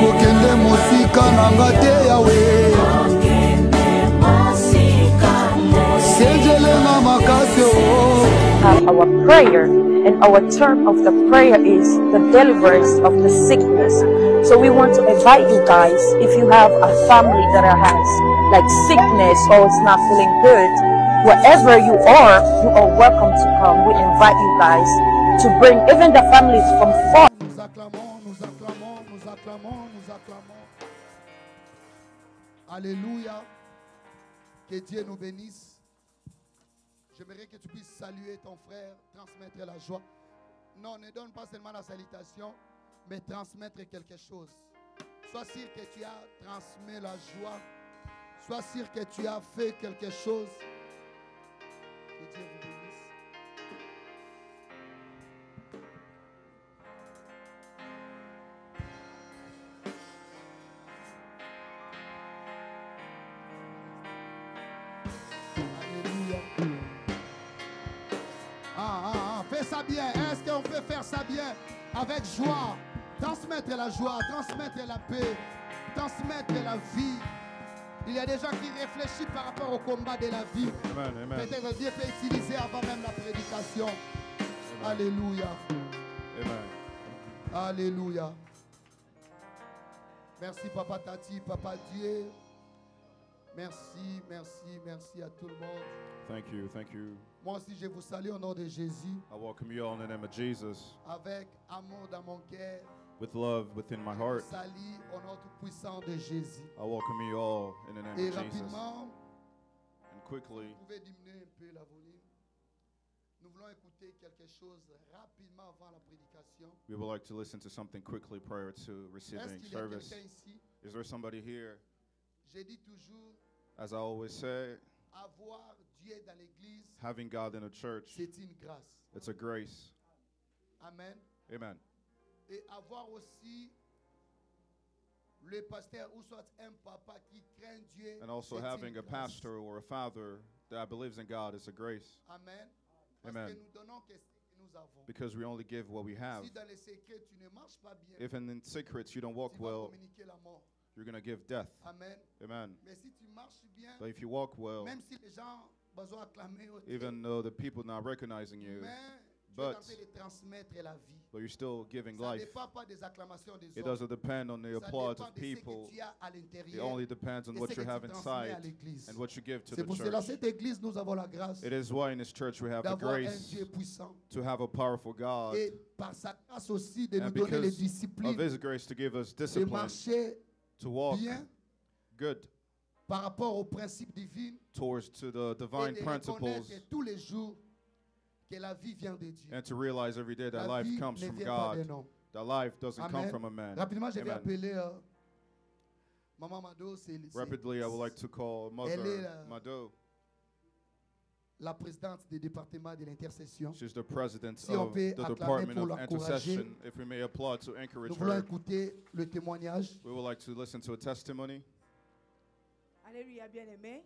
Okende musika nanga te Yahweh. Senjelena makasi o. Our prayer, and our term of the prayer is the deliverance of the sickness. So we want to invite you guys, if you have a family that has like sickness or it's not feeling good, wherever you are welcome to come. We invite you guys to bring even the families from far. Nous acclamons, nous acclamons, nous acclamons, nous acclamons. Alléluia. Que Dieu nous bénisse. J'aimerais que tu puisses saluer ton frère, transmettre la joie. Non, ne donne pas seulement la salutation, mais transmettre quelque chose. Sois sûr que tu as transmis la joie. Sois sûr que tu as fait quelque chose. Que Dieu vous bénisse. Fais ça bien. Est-ce qu'on peut faire ça bien? Avec joie. Transmettre la joie, transmettre la paix, transmettre la vie. Il y a des gens qui réfléchissent par rapport au combat de la vie. Peut-être Dieu peut utiliser avant même la prédication. Amen. Alléluia. Amen. Alléluia. Merci Papa Tati, Papa Dieu. Merci, merci, merci à tout le monde. Thank you, thank you. Moi aussi, je vous salue au nom de Jésus. I welcome you all in the name of Jesus. Avec amour dans mon cœur. With love within my heart. Je vous salue au nom tout puissant de Jésus. I welcome you all in the name Et of Jesus. rapidement, And quickly, vous pouvez diminuer un peu la volume. Nous voulons écouter quelque chose rapidement avant la prédication. we would like to listen to something quickly prior to Est-ce receiving qu'il y a service. quelqu'un ici? Is there somebody here? J'ai dit toujours, As I always say, avoir Dieu dans l'église, having God in a church, c'est une grâce. it's a grace. Amen. Amen. Et avoir aussi le pasteur ou soit un papa qui craint Dieu. And also c'est having une a grâce. pastor or a father that believes in God is a grace. Amen. Parce Amen. que nous donnons ce que nous avons. Because we only give what we have. Si dans les secrets tu ne marches pas bien, If in secrets you don't walk tu vas well, communiquer la mort. you're going to give death. Amen. Amen. Mais si tu marches bien, But if you walk well, même si les gens besoin acclamer, even though the people not recognizing you, mais but- tu es en train de transmettre la vie. but you're still giving Ça ne life, dépend pas des acclamations des it hommes. doesn't depend on the Ça applause dépend of de ce que people. tu as à It l'intérieur. only depends on et what ce you que have tu transmets à inside l'église. and what you give to C'est the pour cela, church. cette église, nous avons la grâce It is why in this church we have the d'avoir un grace Dieu puissant. to have a powerful God, Et par sa grâce aussi de nous and donner les because of disciplines His grace to give us de discipline marcher to walk bien good par rapport aux principes divins towards to the et divine de principles, reconnaître tous les jours que la vie vient de Dieu. and to realize every day that La life vie comes ne from vient pas d'un God. homme. That life doesn't come Amen. from a man. Rapidement, je vais Amen. appeler Maman Mado. Rapidly, I would like to call Elle est Mother Mado. la présidente du département de l'intercession. She's the president Si on of peut the acclamer Department pour of l'encourager. Intercession. If we may applaud to encourage Nous voulons her, écouter le témoignage. we would like to listen to a testimony. Alléluia, bien-aimé.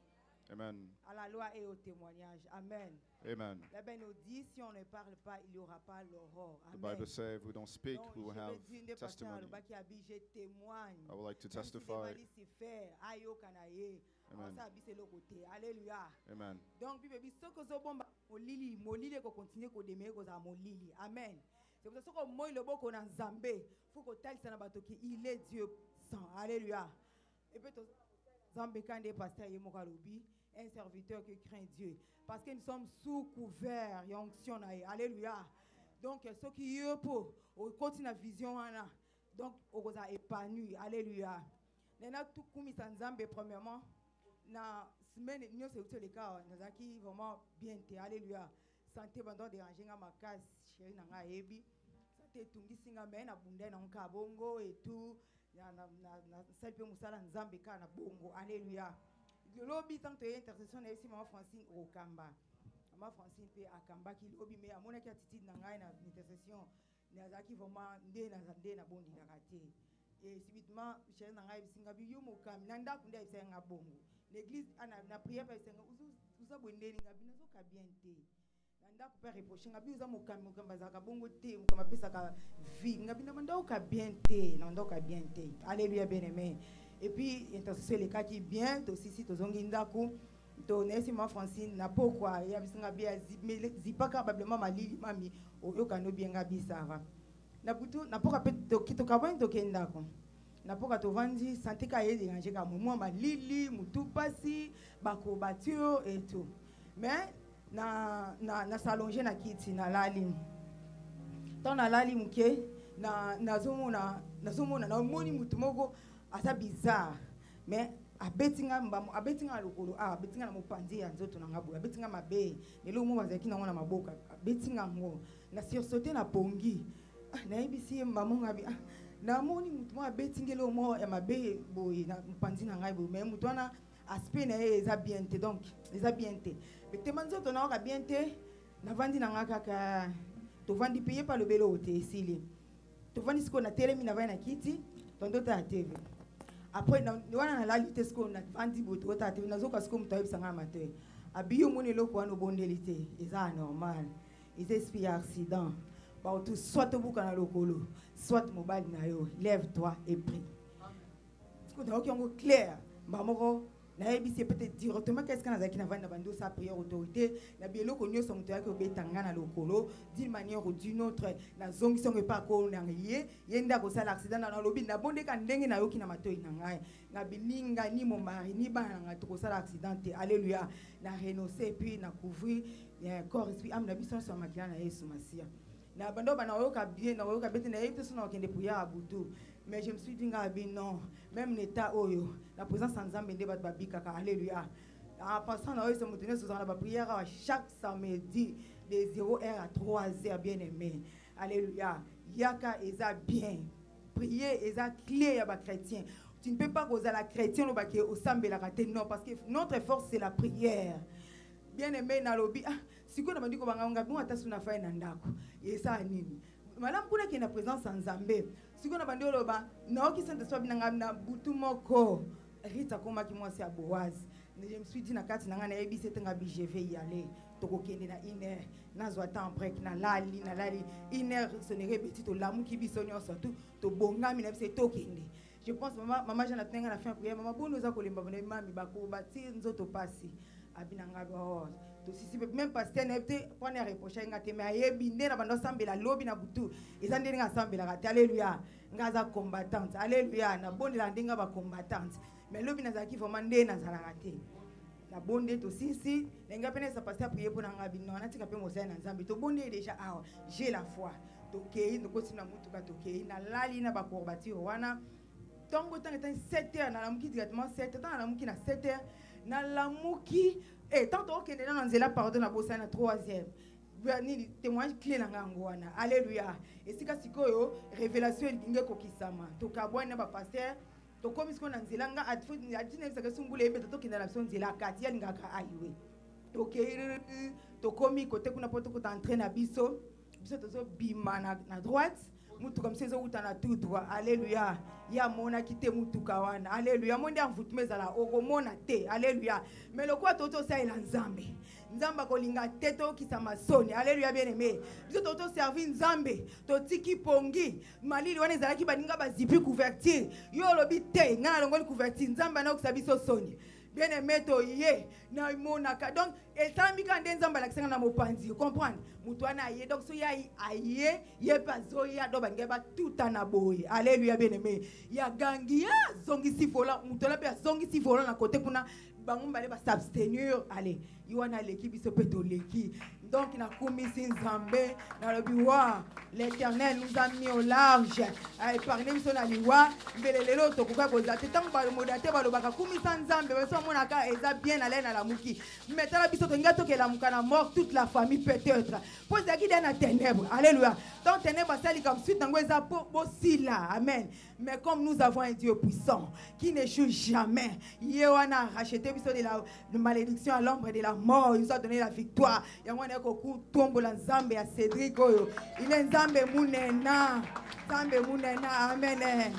Amen. À la loi et au témoignage. Amen. Amen. La Bible nous dit, si on ne parle pas, il n'y aura pas l'aurore. The Amen. Bible says if we don't speak, Donc, we will je have veux dire, des pasteurs testimony. à qui habite, je témoigne. I would like to Même si testify. des si faire, ayo kanaye, Amen. on s'habille c'est le côté. Alléluia. Amen. Donc, Bible dit, ce que ce bon molili ko continue ko demeure ko za molili. Amen. C'est pour ça que moi le bon qu'on a Zambé, faut que tel ça na bato qui il est Dieu sans. Alléluia. Et puis Zambé quand des pasteurs yemo kalubi, un serviteur qui craint Dieu parce que nous sommes sous couvert et onction. Alléluia. Donc ce qui est pour continuer la vision là. Donc on a épanoui. Alléluia. Nena tout comme Zambé premièrement na semaine nous c'est le cas nazaki vraiment bien té. Alléluia. Santé bandon déranger ma case chérie nanga ebi. Santé tungi singa mais na bunda na nkabongo et tout. Na salpe musala nzambe kana bongo. Alléluia. Le lobby tant que intercession na ici maman Francine Okamba. Maman Francine pe akamba ki lobby mais amona ki attitude na ngai na intercession nazaki vraiment ndé na bondi na raté. Et subitement chérie na ngai singa bi yo mokami nanda kunda isenga bongo. L'église na prière pa isenga uza bondeni ngabi nazo ka bien té. Nanda ko pa reprocher ngabi uza mokamba zaka bongo te mokamba pesa ka vie ngabi na banda ka bien te na ndo ka bien te. Alléluia bien-aimé. Et puis intercession les cas qui bien to sisi to zongi ndako to nesi ma Francine na pourquoi ya bisinga bia zipaka probablement malili mami oyoka no bien ngabi sava. Na butu na pourquoi pe to kito kabani to kendako. Na pourquoi to vandi santé ka ye déranger ka momo malili mutu pasi bako batio et tout. Mais na salonge na kiti na lali tant na lali muke nazomona na moni mutu moko asa bizarre mais abetinga lokolo abetinga na mopandi ya nzoto na ngabu abetinga mabe lelo mo bazaki na ngona maboka abetinga ngo na sursauter na pongi na ebisi mbamo ngabi na moni mutu mo abetingelo mo ya mabe boy na mopandi na ngai boy mais mutu wana aspect na eza bien te donc eza bien te mais te manzo to na ka bien te na vandi na ngaka ka to vandi payer par le belo te esili to vandi siko na telemi na vai na kiti tondo ta TV après na wana na la lutte siko na vandi boto ta TV na zoka siko mutayi sanga matin abiyo moni loko wana bondelité eza normal ils esprit accident ba tout soit to buka na lokolo soit mobile na yo lève-toi et prie siko na okiongo clair ba moko na ebisi peut-être directement qu'est-ce qu'on a zaki na vanda bando sa prière autorité na bielo ko nyoso muto yake obetanga na lokolo d'une manière ou d'une autre na zongi songe pa ko na yé yenda ko sala accident na lobi na bonde ka ndenge na yoki na matoi na ngai na bilinga ni mon mari ni bana na to sala accident alléluia na renoncer puis na couvrir corps esprit âme na biso so makila na Yesu Masia na bando bana yoka bien na yoka bete na yete so na kende prière abutu. Mais je me suis dit, non, même l'état, la présence en Zambie, alléluia. En passant, nous avons la prière chaque samedi, de 0h à 3h, bien aimé. Alléluia. Yaka eza bien. Prier eza clé à la chrétien. Tu ne peux pas causer la chrétienne au Zambie, non, parce que notre force, c'est la prière. Bien aimé, Nalobi, si vous avez dit que vous avez fait un madame kuna qui est na présence en Zambie si kuna bandi oloba na oki sente so binanga na butu moko rita koma ki mwasi ya Boaz je me suis dit na kati nanga na ebi setenga bi je vais y aller toko kende na 1 heure na zo temps break na lali 1 heure sonnerait petit to lamu ki biso nyonso tout to bongami na biso to kende je pense maman Jean Tenga na fin prière maman bon nous a kolemba bone mami bako bati nzoto pasi abinanga oh si même pasteur n'était pas ne reprocher ngate mais ayebi ndena bando sambela lobi na butu ezande nga sambela kate alléluia ngaza combattante alléluia na bonde la ndinga ba combattante mais lobi na zaki vraiment ndena zala kate na bonde to sisi lenga pene sa pasteur prier pour nga bino na tika pe mosa na nzambe to bonde déjà ah j'ai la foi to kei no kotina mutu ka to kei na lali na ba corbati wana tongo tanga 7h na lamuki directement 7h na lamuki na 7h na lamuki et tant que nous avons la pardon à bosser na 3e ni témoignage clé na ngangwana alléluia et sika sikoyo révélation ndinge kokisama to kabwana ba pasteur to komisiko na nzela nga adine saka sungule ebe to kinda la sonzela kati ya ngaka aiwe to ke to komi côté kuna poto ko t'entrer na biso to bima na droite mutu comme ça uta na tout droit alléluia ya mona kite mutu kawana alléluia monde envoûtement la okomona te alléluia mais le quoi toto ça il nzambe nzamba kolinga teto kisama soni alléluia bien aimé biso toto servir nzambe to tiki pongi malili wana ezalaki baninga bazipi couverture yo lobi te ngana longoli couverture nzamba na okusabiso soni bien aimé to ye na monaka donc esambi ka nde nzamba la kisanga na mopanzi comprendre mutu ana ye donc so ya aye ye pazo ya do bangeba tuta na boye alléluia bien aimé ya gangi ya zongi sifola mutu la pe zongi sifola na côté kuna bangumba le ba s'abstenir allez yoana l'équipe biso peto leki donc na kumisi nzambe na lobiwa l'Éternel nous a mis au large ay parler biso na liwa mbelelelo to kuka ko zate tant ba modate ba lobaka kumisa nzambe biso mona ka eza bien aller na la muki metala biso to ngato ke la mukana mort toute la famille peut-être pose qui dans la ténèbres alléluia donc ténèbres sali comme suite ngo eza possible amen mais comme nous avons un Dieu puissant qui n'échoue jamais yewana racheté biso de la malédiction à l'ombre de la mort il nous a donné la victoire yangwana ko tombo la nzambe ya Cédric oyo il est nzambe munena amen.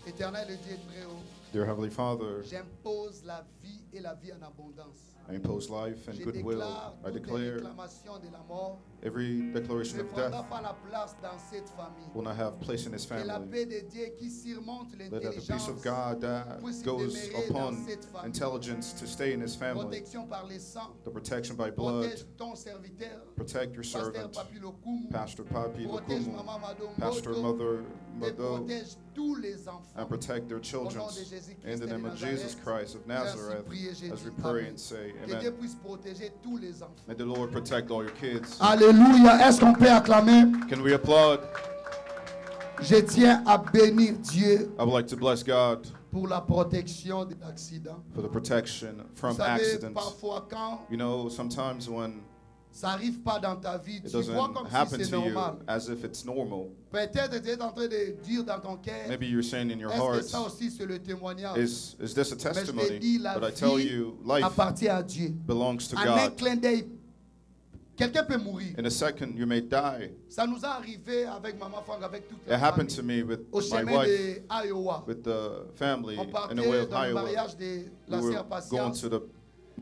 Éternel, le Dieu est très haut. Dear Heavenly Father, J'impose la vie et la vie en abondance. I impose life and Je goodwill. déclare I toute declare réclamation de la mort every declaration ne of prendra death pas la place dans cette famille. will not have place in his Que la family. paix de Dieu qui surmonte Let the peace l'intelligence, of God that puisse goes demeurer upon dans cette famille. intelligence to stay in his family. Protection par les sangs, The protection by blood. protège ton serviteur, Protect your Pasteur servant, Papi Lokumu, Pastor Papi protège Lokumu, Maman Madongo, Pastor Mother et Mado, protège tous les enfants. and protect their children. In the name of Jesus Christ of Nazareth, as we pray and say, Que Dieu Amen. puisse protéger tous les enfants. May the Lord protect all your kids. Alléluia. Est-ce qu'on peut acclamer? Can we applaud? Je tiens à bénir Dieu I would like to bless God pour la protection des accidents. for the protection Vous from savez, accidents. parfois quand You know, sometimes when ça n'arrive pas dans ta vie, it tu vois doesn't comme happen si c'est to you normal. as if it's normal, Peut-être tu es en train de dire dans ton cœur, maybe you're saying in your est-ce que heart, ça aussi c'est le témoignage? is this a Mais je te testimony? dis, la But I tell vie you, life appartient à Dieu. belongs to En un God. clin d'œil, quelqu'un peut mourir. In a second, you may die. Ça nous est arrivé avec Maman Franck, avec toute It la happened famille. to me with Au my chemin wife, de Iowa. with the family On in partait the way of dans le Iowa. mariage de la We were sœur going Patience. to the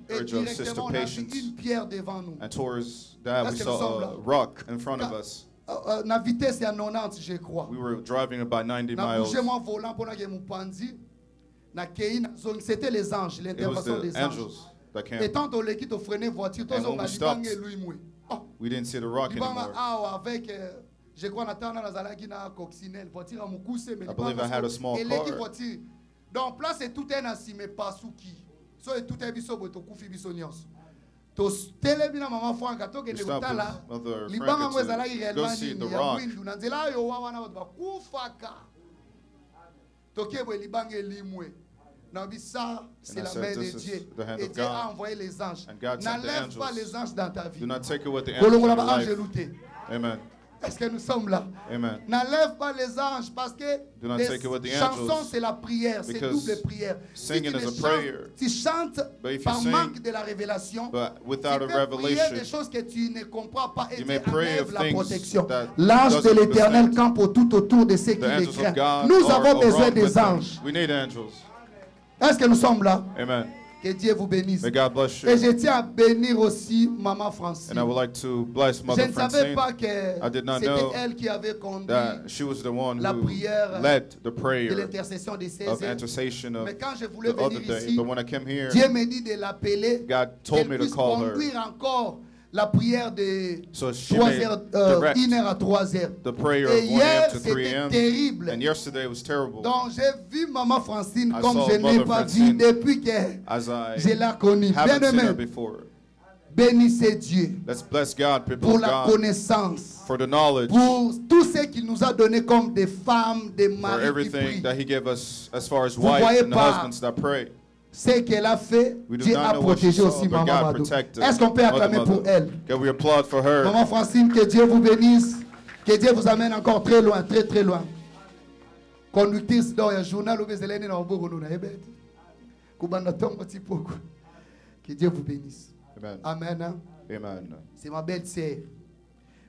Et marriage of Sister directement, on a vu Patience. une pierre devant nous. And towards that, we Est-ce que nous sommes saw a là? rock in front of us. La vitesse est à 90, je crois. We were driving about 90 Na miles. bougé mon volant pendant que Mupandi. Na kei na zone. C'était les anges, It was l'intervention the des anges. angels that Et came. tant on l'équipe au freiner voiture, tous And on when a we dit stopped, bangé lui moué. Oh, We didn't see the rock libanga anymore. awa avec je crois natana na zalaki na coccinelle voiture à mukuse mais I believe I had a small et l'équipe car. voiture. Donc place c'est tout un assimé pasuki. So et tout un biso boto kufi biso nyos. To telebi na maman Franck to ke We ne stopped kotala. with Mother Libanga ngo Frank ezalaki to go réellement see the nini ya rock. mwindu na nzela yo wa wana bato bakufaka. Tokebwe libanga elimwe. Na bisa c'est And I la said, main de this is Dieu. the hand Et of Dieu a God. envoyé les anges. And God sent the N'enlève pas angels. les anges dans ta vie. Do not take away the angels in Kolongola your ba ange life. lute. Amen. Est-ce que nous sommes là? Amen. N'enlève pas les anges parce que Do not les take away the chansons angels, c'est la prière, c'est because double prière. singing tu is ne a chantes- prayer. tu chantes But if you par sing, manque de la révélation, But tu without a peux prier des revelation, choses que tu ne comprends pas et you Dieu may pray enlève of la things protection. that L'ange de doesn't l'Éternel understand. campe tout autour de ceux qui The le angels of craignent. God Nous are avons besoin around with des them. anges. We need angels. Est-ce que nous sommes là? Amen. Que Dieu vous bénisse. May God bless Et je you. tiens à bénir aussi Maman Francine. And I would like to bless Je Mother ne savais Francine pas que I did not c'était know elle qui avait conduit that she was the one la who prière led the de prayer l'intercession des of 16 heures. intercession of Mais quand je voulais the other venir day. ici, But when I came here, Dieu me dit de l'appeler, God told qu'elle me to puisse call her conduire encore la prière de so she 3 may heures, direct 1 heure à 3 heures. the prayer Et of 1 hier, a.m. to 3 c'était a.m. terrible. And yesterday was terrible. Donc j'ai vu Maman Francine I comme saw je n'ai Mother pas vu Francine depuis que As I je l'ai connue. haven't seen her Bien-aimé, before. bénissez Dieu Let's bless God, people pour of la God, connaissance, for the knowledge, pour tout ce qu'il nous a donné comme des femmes, des for maris qui everything prient. that He gave us as far as Vous wives voyez and the pas husbands that pray. Ce qu'elle a fait, We do Dieu not a know what she protégé saw, aussi but Maman God Mado. protected Est-ce qu'on peut Mother acclamer pour Mother. elle? Can we applaud for her? Maman Francine, que Dieu vous bénisse. Que Dieu vous amène encore très loin, très très loin. Conductrice dans un journal où vous allez dans le bureau, nous n'avons pas. Que Dieu vous bénisse. Amen. Amen. Hein? Amen. C'est ma belle sœur.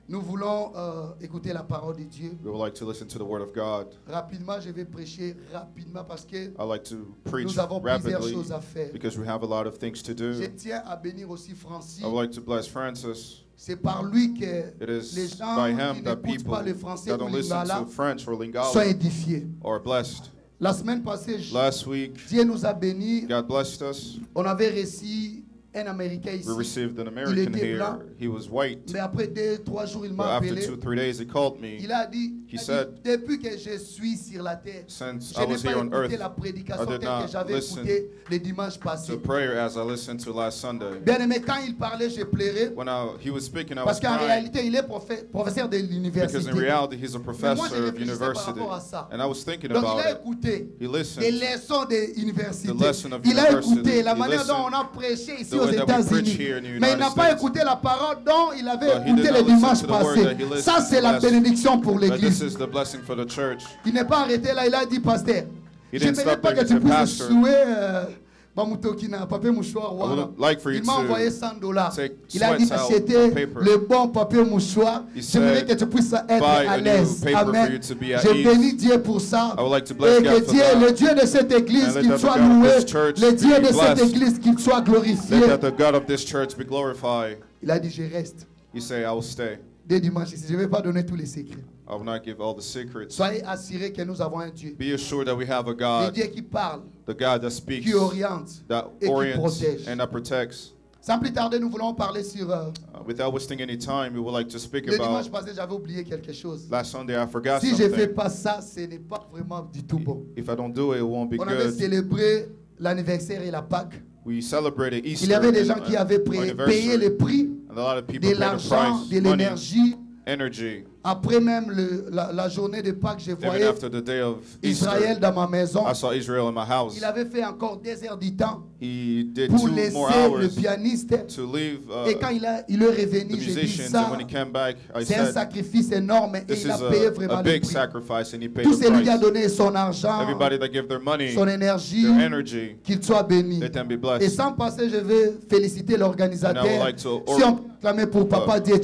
Nous voulons écouter la parole de Dieu. We would like to listen to the word of God. Rapidement, je vais prêcher rapidement parce que I like to preach nous avons plusieurs rapidly choses à faire. because we have a lot of things to do. Je tiens à bénir aussi Francis. I would like to bless Francis. C'est par lui que It is les gens by qui him that n'écoutent people pas le français that ou don't listen lingala to French or sont Lingala édifiés. are blessed. La semaine passée, Last week, Dieu nous a bénis. God blessed us. On avait reçu un Américain ici. We received an Il American était here. blanc. He was white. Mais après 2-3 jours, il But m'a after appelé. 2-3 days, he called me. Il a dit, said, depuis que je suis sur la terre, Since je I n'ai was pas here on écouté earth, la prédication I did telle que not j'avais listen écouté le dimanche passé. to prayer as I listened to last Sunday. Bien aimé, quand il parlait, je pleurais. When he was speaking, I Parce was qu'en crying réalité, il est professeur de because l'université. in reality, he's a moi, je professor of réfléchissais par university. rapport à ça. And I was thinking Donc, il about a it. écouté He les listened leçons de l'université. The lesson of Il a university. écouté la He manière dont listened on a prêché ici the aux way that we preach États-Unis. here in the Mais il United n'a pas States. écouté la parole dont il avait But he écouté did le not listen dimanche to the word passé. that he listened Ça, c'est to la last- bénédiction pour But l'Église. this is the blessing for the church. Il n'est pas arrêté là, il a dit, pasteur, He je didn't ne voulais stop pas there, que he tu said, puisses Pastor, jouer like for you Il m'a envoyé to $100. take Il a dit sweats out acheter of paper. le bon papier mouchoir. He J'aimerais said, que tu puisses être buy à a new l'aise. paper for Amen. you to be at Je ease. bénis Dieu pour ça. I would like to bless Et God que for Dieu, that. le Dieu de cette église, And let qu'il the soit God of loué. this church Le Dieu be de cette blessed. église, qu'il soit glorifié. Let the God of this church be glorified. Il a dit, je reste. You say, I will stay. Dès dimanche ici, je ne vais pas donner tous les secrets. I will not give all the secrets. Soyez assurés que nous avons un Dieu. Be assured that we have a Le God, Dieu qui parle, the God that speaks, qui oriente that et qui orients protège. and that protects. Sans plus tarder, nous voulons parler sur... Without wasting any time, we would like to speak le dimanche about passé, j'avais oublié quelque chose. last Sunday. I forgot Si je ne fais something. pas ça, ce n'est pas vraiment du tout bon. If I don't do it, it won't be On avait good. célébré l'anniversaire et la Pâque. We celebrated Easter. Il y avait des and, gens qui avaient payé anniversary, le prix, and a lot of people de paid the l'argent, price, de money, l'énergie. energy. Après même la journée de Pâques, je Even voyais after the day of Israël Easter, dans ma maison. I saw Israel in my house. Il avait fait encore 2 heures du temps He did pour 2 laisser more le hours pianiste. to leave Et quand il est revenu, the j'ai dit musicians, ça, and when he came back, I c'est un said, sacrifice énorme et this il is a payé vraiment a le big prix. sacrifice, and he paid Tout the celui qui a price. donné son argent, Everybody that gave their money, son énergie, their energy, qu'il soit béni. let them be Et blessed. sans passer, je vais féliciter And I l'organisateur. would like to Si on clamait pour Papa Dieu, We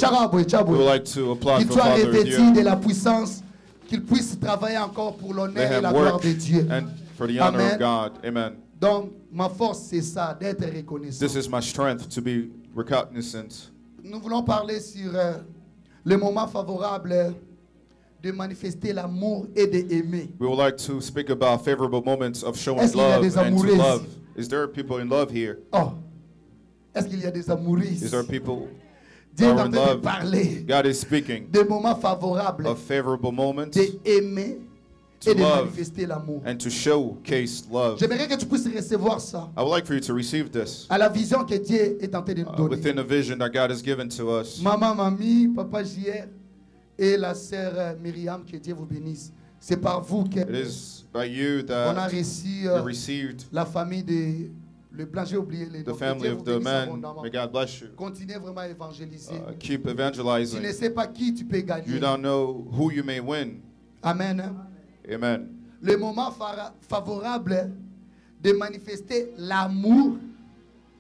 would like to applaud qu'il for soit Father revêtu Dieu. de la puissance, qu'il puisse travailler encore pour l'honneur Let et him la gloire work de Dieu. and for the honor Amen. of God. Amen. Donc, ma force, c'est ça, d'être reconnaissant. This is my strength, to be recognizant. Nous voulons parler sur le moment favorable de manifester l'amour et d'aimer. We would like to speak about favorable moments of showing Est-ce qu'il y a love des and to amoureux love. ici? Is there people in love here? Oh, est-ce qu'il y a des amoureux ici? Is there people Dieu est that en are in train de love? parler God is speaking des moments favorables of favorable moments d'aimer to et de love manifester l'amour. and to showcase love. J'aimerais que tu puisses recevoir ça I would like for you to receive this à la vision que Dieu est en train de nous donner. within a vision that God has given to us. Maman, mamie, papa JR et la sœur Myriam, que Dieu vous bénisse. C'est par vous que It is by you on a that reçu we received la famille de le blanc. J'ai oublié les the noms. Que family Dieu of vous the bénisse man. abondamment. May God bless you. Continuez vraiment à évangéliser. Keep Tu ne evangelizing. sais pas qui tu peux gagner. You don't know who you may win. Amen. Amen. Le moment favorable de manifester l'amour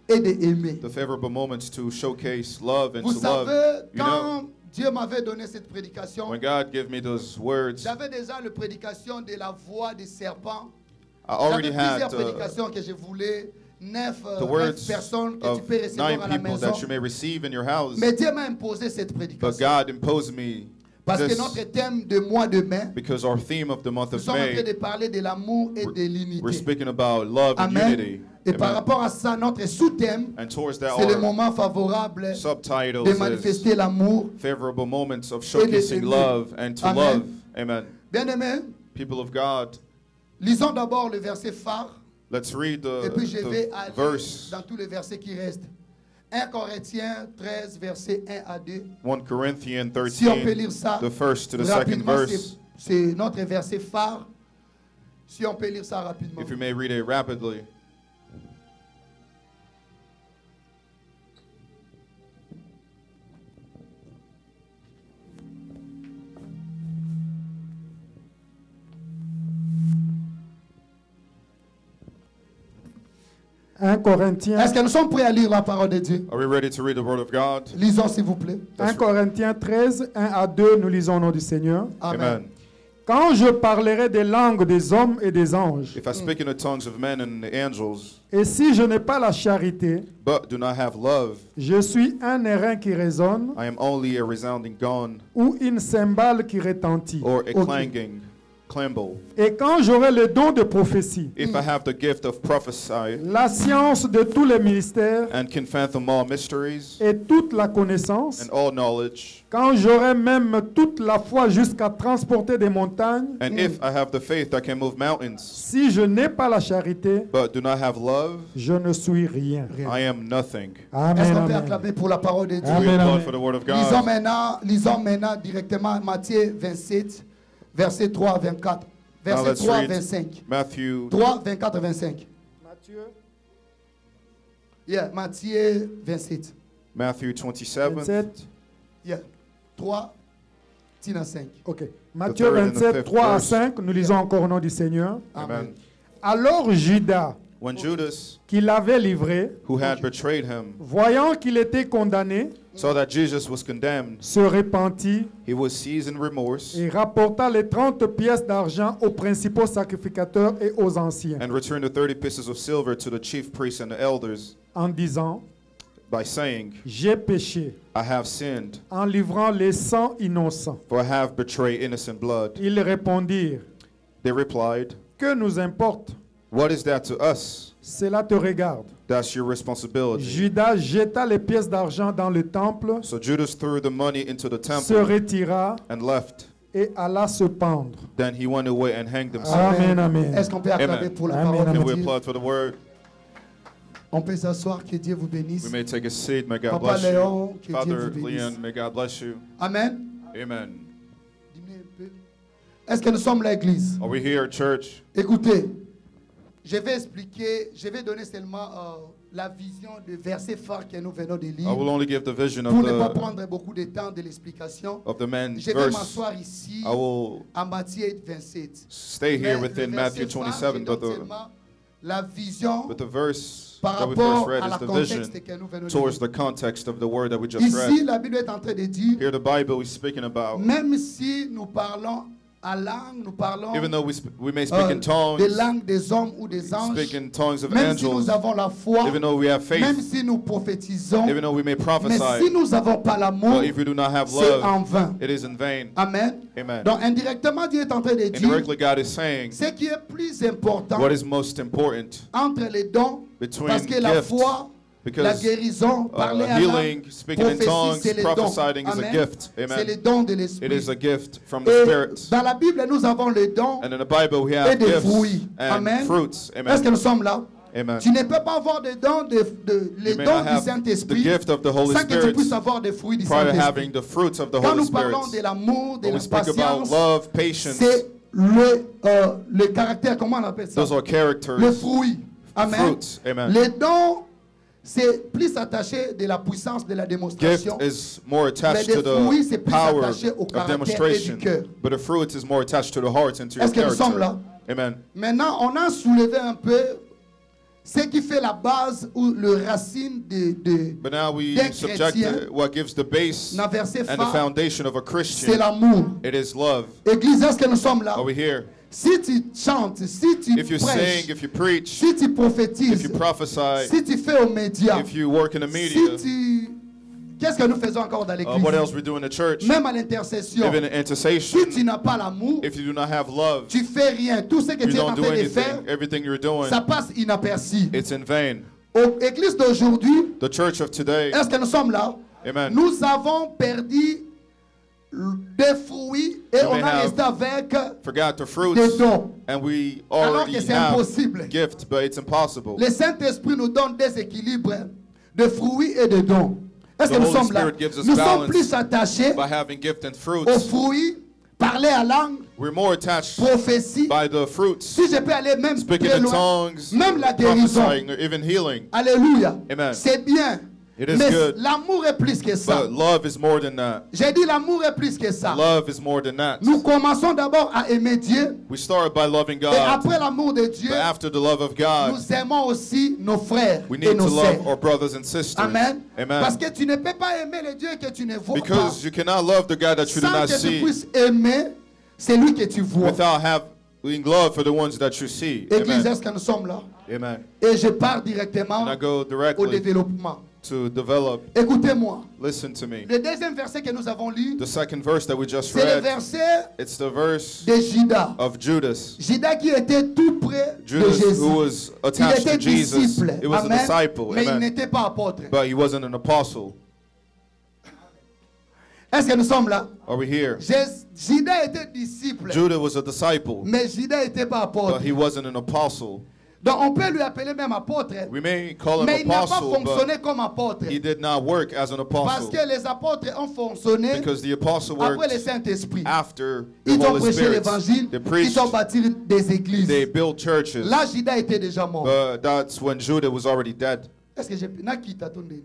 et d'aimer. The favorable moments to showcase love and Vous to love. savez, You know, quand Dieu m'avait donné cette prédication, when God gave me those words, j'avais déjà la prédication de la voix des serpents. I already J'avais had plusieurs prédications que je voulais, 9 the words personnes que tu of peux recevoir 9 à la people maison. that you may receive in your house. Mais Dieu m'a imposé cette But prédication. God imposed me Parce que this notre thème de mois de mai, because our theme of the month nous of sommes en train May, de parler de l'amour et de we're l'unité. speaking about love and Amen. unity. Et par Amen. rapport à ça, notre sous-thème, And towards that, c'est le our moment favorable subtitles de is manifester l'amour. favorable moments of showcasing aimer. love and to Amen. love. Amen. Bien-aimés, People of God, lisons d'abord le verset phare. let's read Et puis je vais the aller verse. dans tous les versets qui restent. 1 Corinthiens 13, versets 1 à 2. 1 Corinthians Si on peut 13, lire ça the first to the second rapidement, verse. c'est notre verset phare. Si on peut lire ça rapidement. If you may read it rapidly. Est-ce que nous sommes prêts à lire la parole de Dieu? Are we ready to read the word of God? Lisons s'il vous plaît. 1 Corinthiens 13, 1 à 2, nous lisons au nom du Seigneur. Amen. Amen. Quand je parlerai des langues des hommes et des anges, If I speak in the tongues of men and the angels, et si je n'ai pas la charité, but do not have love, je suis un airain qui résonne I am only a resounding gong ou une cymbale qui retentit. or a Ok. clanging cymbal. Et quand j'aurai le don de prophétie, If I have the gift of prophecy la science de tous les ministères and can fathom all mysteries et toute la connaissance, and all knowledge, quand j'aurai même toute la foi jusqu'à transporter des montagnes, and if I have the faith that can move mountains, si je n'ai pas la charité, but do not have love, je ne suis rien. I am nothing. Est-ce Amen, qu'on peut amen. acclamer pour la parole de Dieu? We Amen, applaud amen. for the word of Lisons God. maintenant directement Matthieu 27, verset 3 à 24. Now Verset let's 3 à read 25. Matthew 3, 24 à 25. Matthieu Yeah, Matthieu 27. Matthew 27, 27. Yeah. 3, 5. Ok. Matthieu third and the 27, fifth 3 à verse. 5, nous lisons encore au nom du Seigneur. Amen. Alors Judas, When Judas, qui l'avait livré, who had betrayed him, voyant qu'il était condamné, saw that Jesus was condemned, se repentit he was seized in remorse et rapporta les 30 pièces d'argent aux principaux sacrificateurs et aux anciens, and returned the 30 pieces of silver to the chief priests and the elders en disant, by saying, j'ai péché, I have sinned, en livrant les sangs innocents. for I have betrayed innocent blood. Ils répondirent, They replied, que nous importe? what is that to us? Cela te regarde. That's your responsibility. Judas jeta les pièces d'argent dans le temple, So Judas threw the money into the se temple retira and left. et alla se pendre. Then he went away and hanged himself. Amen, amen. Est-ce qu'on peut acclamer Amen. pour la Amen, parole amen. de Can we Dieu? applaud for the word? On peut s'asseoir, que Dieu vous bénisse. We may take a seat. May God Papa bless you. Léon, que Dieu Father vous bénisse. Leon, may God bless you. Amen. Amen. Diminuez un peu. Est-ce que nous sommes l'église? Are we here, church? Écoutez, je vais expliquer, je vais donner seulement la vision du verset phare que nous venons de I will lire only give the vision pour ne pas of prendre beaucoup de temps de l'explication. the main Je vais verse. m'asseoir ici I will en Matthieu 27. stay here Mais within le Matthew verset phare, 27, je donne seulement la vision but the verse par that we rapport first read à is la the contexte vision que nous venons de towards lire. the context of the word that we just Ici, read. la Bible est en train de dire, Here the Bible is speaking about, même si nous parlons en langue, nous parlons even though we may speak in tongues, des langues des hommes ou des anges, speak in tongues of même si angels, nous avons la foi, even though we have même faith, si nous prophétisons, even though we may mais prophesy, si nous n'avons pas l'amour, but if we do not have c'est en love, vain. it is in vain. Amen. Amen. Donc indirectement, Dieu est en train de dire, Indirectly, God is saying ce qui est plus important what is most important entre les dons, between parce que la gifts, foi, la because guérison, parler à healing, langue, speaking in prophétie, tongues, c'est les dons. prophesying is a Amen. gift. C'est Amen. les dons de It l'esprit. is a gift from the Et Spirit. dans la Bible, nous avons les dons And in the Bible, we et have des gifts fruits. and Amen. fruits. Est-ce que Amen. nous sommes là? Amen. Tu ne peux pas avoir des dons, les You may dons not du have the Saint-Esprit gift of the Holy sans que tu Spirit puisses avoir des fruits du prior to Saint-Esprit. having the fruits of the Quand Holy nous parlons Spirit. de l'amour, de When la we speak about patience, love, patience, c'est le caractère, comment on appelle ça? those are characters, Le fruit. Amen. fruits. Amen. Les dons, c'est plus attaché de la puissance de la Gift démonstration. is more Mais attached des to fruits, the c'est plus power attaché au of caractère et demonstration, du cœur. but the fruit is more attached to the heart and to your Est-ce que nous sommes character. là? Amen. Maintenant, on a soulevé un peu ce qui fait la base ou le racine de But now we d'un subject chrétien. what gives the base Dans verset and the phare, foundation of a c'est Christian. l'amour. It is love. Église, est-ce que nous sommes là? Are we here? Si tu chantes, si tu If you prêches, sing, if you preach, si tu if prophétises, you prophesy, si tu fais aux médias, if you work in the si media, tu... Qu'est-ce que nous faisons encore dans l'église? what else we do in the church, Même à l'intercession. even in Si intercession, tu n'as pas l'amour, if you do not have love, tu fais rien. Tout ce que you tu es en don't do train de faire, anything. Everything you're doing, ça passe inaperçu. it's in vain. Aux églises d'aujourd'hui, The church of today, est-ce que nous sommes là? amen, Nous avons perdu des fruits et You on may a have resté avec forgot the des fruits, dons. and we Alors already que c'est have impossible. gift, but it's impossible. Le Saint-Esprit nous donne des équilibres de fruits et de dons. Est-ce The que nous Holy sommes là? Spirit gives us Nous sommes balance plus attachés By having gift and aux fruits, fruits, parler à langue, we're more attached prophétie. by the fruits, Si je peux aller même speaking plus in loin, tongues, même la guérison. prophesying, or even healing. Alléluia. Amen. C'est bien. It is Mais good. l'amour est plus que ça. But love is more than that. J'ai dit l'amour est plus que ça. Love is more than that. Nous commençons d'abord à aimer Dieu. We start by loving Et God, après l'amour de Dieu, but after the love of God, nous aimons aussi nos frères we et need nos to love sœurs. our brothers and sisters. Amen. Parce Amen. que tu ne peux pas aimer le Dieu que tu ne vois Because pas you cannot love the God that you do sans not que tu see puisses aimer celui que tu vois. without having love for the ones that you see. Église, Amen. est-ce que nous sommes là? Amen. Et je pars directement And I go au directly développement. to develop. Écoutez-moi. Listen to me. Le deuxième verset que nous avons lu, The second verse that we just c'est le read, verset it's the verse de Judas. of Judas. Judas qui était tout près de Judas, Jésus. who was Il attached était to Jesus, disciple. it was a Amen. disciple, Mais il amen. n'était pas apôtre. But he wasn't an apostle. Est-ce que nous sommes là? Are we here? Judas était disciple. Judah was a disciple, Mais Judas n'était pas apôtre. but he wasn't an apostle. Donc on peut lui appeler même apôtre. We may call him Mais il n'a pas apostle, fonctionné but comme apôtre. he did not work as an Parce apostle, que les apôtres ont fonctionné because the apostle après worked le Saint-Esprit. after the Ils ont Holy prêché Spirit. l'évangile. They Ils preached, ont bâti des églises. they built churches, Là, Judas était déjà mort. but that's when Judah was already dead. Est-ce que j'ai... Nakita, attendez.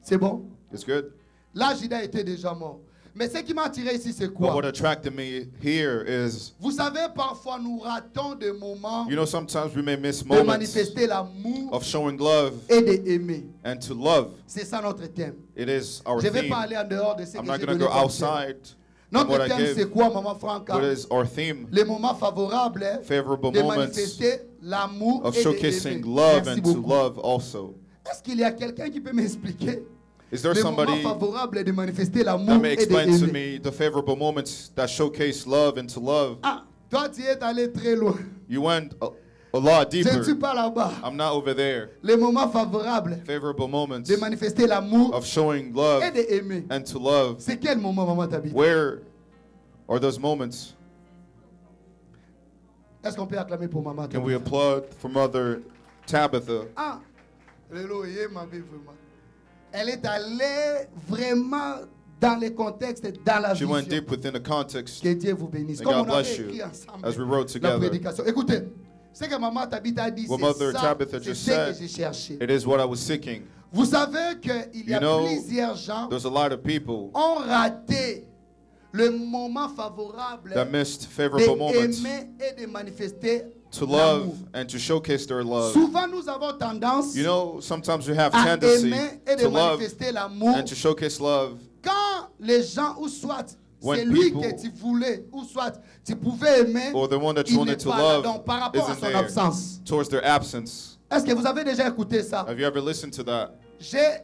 C'est bon? It's good. Là, Judas était déjà mort. Mais ce qui m'a attiré ici, c'est But quoi? what attracted me here is, Vous savez, parfois nous ratons des moments you know, sometimes we may miss de moments manifester l'amour of showing love et d'aimer. and to love. C'est ça notre thème. It is our Je ne vais theme. pas aller en dehors de ce I'm que not j'ai going to donné go comme thème. outside of Notre what I thème, c'est gave. quoi, Maman Franca? What is our theme? Les moments favorables Favorable de moments manifester l'amour of et showcasing d'aimer. love Merci and to beaucoup. love also. Est-ce qu'il y a quelqu'un qui peut m'expliquer Is there les moments somebody favorables de manifester that l'amour may et explain to d'aimer? me the favorable moments that showcase love and to love? Ah, toi tu es allé très loin. You went a lot Je ne deeper. suis pas là-bas. I'm not over there. Les moments favorables Favorable moments de manifester l'amour of showing love et d'aimer. and to love. C'est quel moment, Maman Tabitha? Where are those moments? Est-ce qu'on peut acclamer pour Maman Can we Tabitha? applaud for Mother Tabitha? Ah, Alléluia, ma vie, vraiment. Elle est allée vraiment dans les contextes, dans la She vision. went deep within the context. Que Dieu vous bénisse. And Comme God on avait bless you écrit ensemble as we wrote la together. prédication. Écoutez, ce que Maman Tabitha a dit, What c'est Mother ça, Tabitha c'est just ce que said. j'ai cherché. It is what I was seeking. Vous savez qu'il y a You know, plusieurs gens There's a lot of people ont raté le moment favorable that missed favorable moments d'aimer et de manifester to l'amour. love and to showcase their love. Souvent, nous avons tendance You know, sometimes we have à tendency aimer et de to love manifester l'amour and to showcase love quand les gens, ou soit When c'est lui people- que tu voulais, ou soit tu pouvais aimer, or the one that il you n'est wanted to pas là. love Donc, par rapport à isn't son there absence. towards their absence. Est-ce que vous avez déjà écouté ça? Have you ever listened to that? J'ai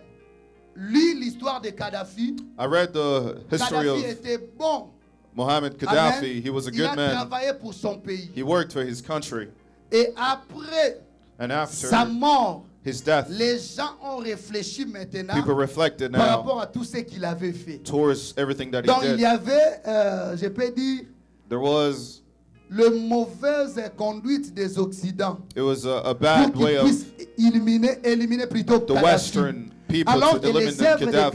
lu l'histoire de Kadhafi. I read the history Kadhafi of était bon. Mohammed Amen. Gaddafi. He was a Il a good man. travaillé pour son pays. He worked for his country. Et après And after sa mort, his death, les gens ont réfléchi maintenant people reflected par now rapport à tout ce qu'il avait fait. towards everything that he Donc il y did. avait, je peux dire, There was, la mauvaise conduite des Occidents it was a pour bad way qu'ils of puissent éliminer plutôt the Kadhafi. Western people Alors to que les eliminate œuvres de Gaddafi.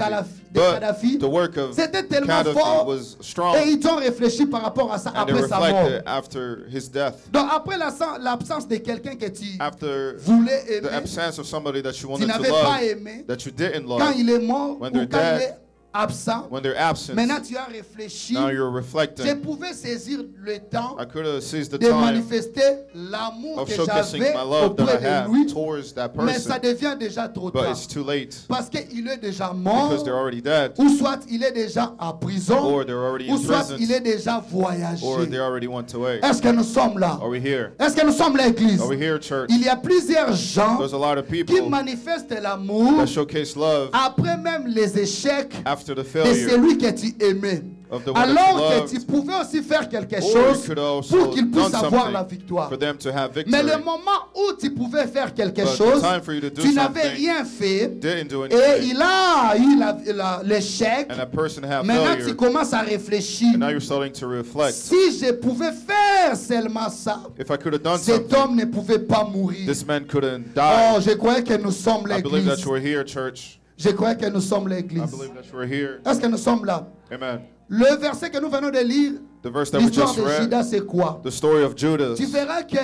Kadhafi, But the work of c'était tellement Gaddafi fort was strong, et ils ont réfléchi par rapport à ça and they après sa mort. reflected after his death. Donc après l'absence de quelqu'un que tu After voulais the aimer, absence of somebody that you tu wanted to n'avais pas love, aimé, that you didn't quand love, il est mort when ou they're quand il dead, est absent, when they're absent, maintenant tu as réfléchi, now you're je reflecting. pouvais saisir le temps I could have seized the de time manifester l'amour of que showcasing j'avais my love that I auprès de have lui, towards that mais ça person, devient déjà trop but tard. it's too late Parce qu'il est déjà mort, because they're already dead, ou soit il est déjà en prison, or they're already ou in soit prison, il est déjà voyagé. or they already went away. Est-ce que nous sommes là? Are we here? Est-ce que nous sommes l'église? Are we here, church? Il y a plusieurs gens There's a lot of qui people manifestent l'amour that showcase love après même les échecs after the de failure celui que tu aimais. of the one that Alors you que loved, tu pouvais aussi faire quelque or you chose could pour also qu'ils puissent done avoir la something victoire. for them to have Mais victory. le moment où tu pouvais faire quelque But the chose, time for you to do tu n'avais something, rien fait didn't do et anything, il a eu l'échec. and that person had Maintenant tu failure, commences à réfléchir. and now you're starting to reflect. Si je pouvais faire seulement ça, If I could have done cet something, homme ne pouvait pas mourir. this man couldn't Oh, die. je croyais que nous sommes I believe that l'église. you were here, church. Je croyais que nous sommes I l'église. believe that you were here. Est-ce que nous sommes là? Amen. Le verset que nous venons de lire, The verse that we l'histoire just de read, Judas, c'est quoi? the story of Judas, Tu verras que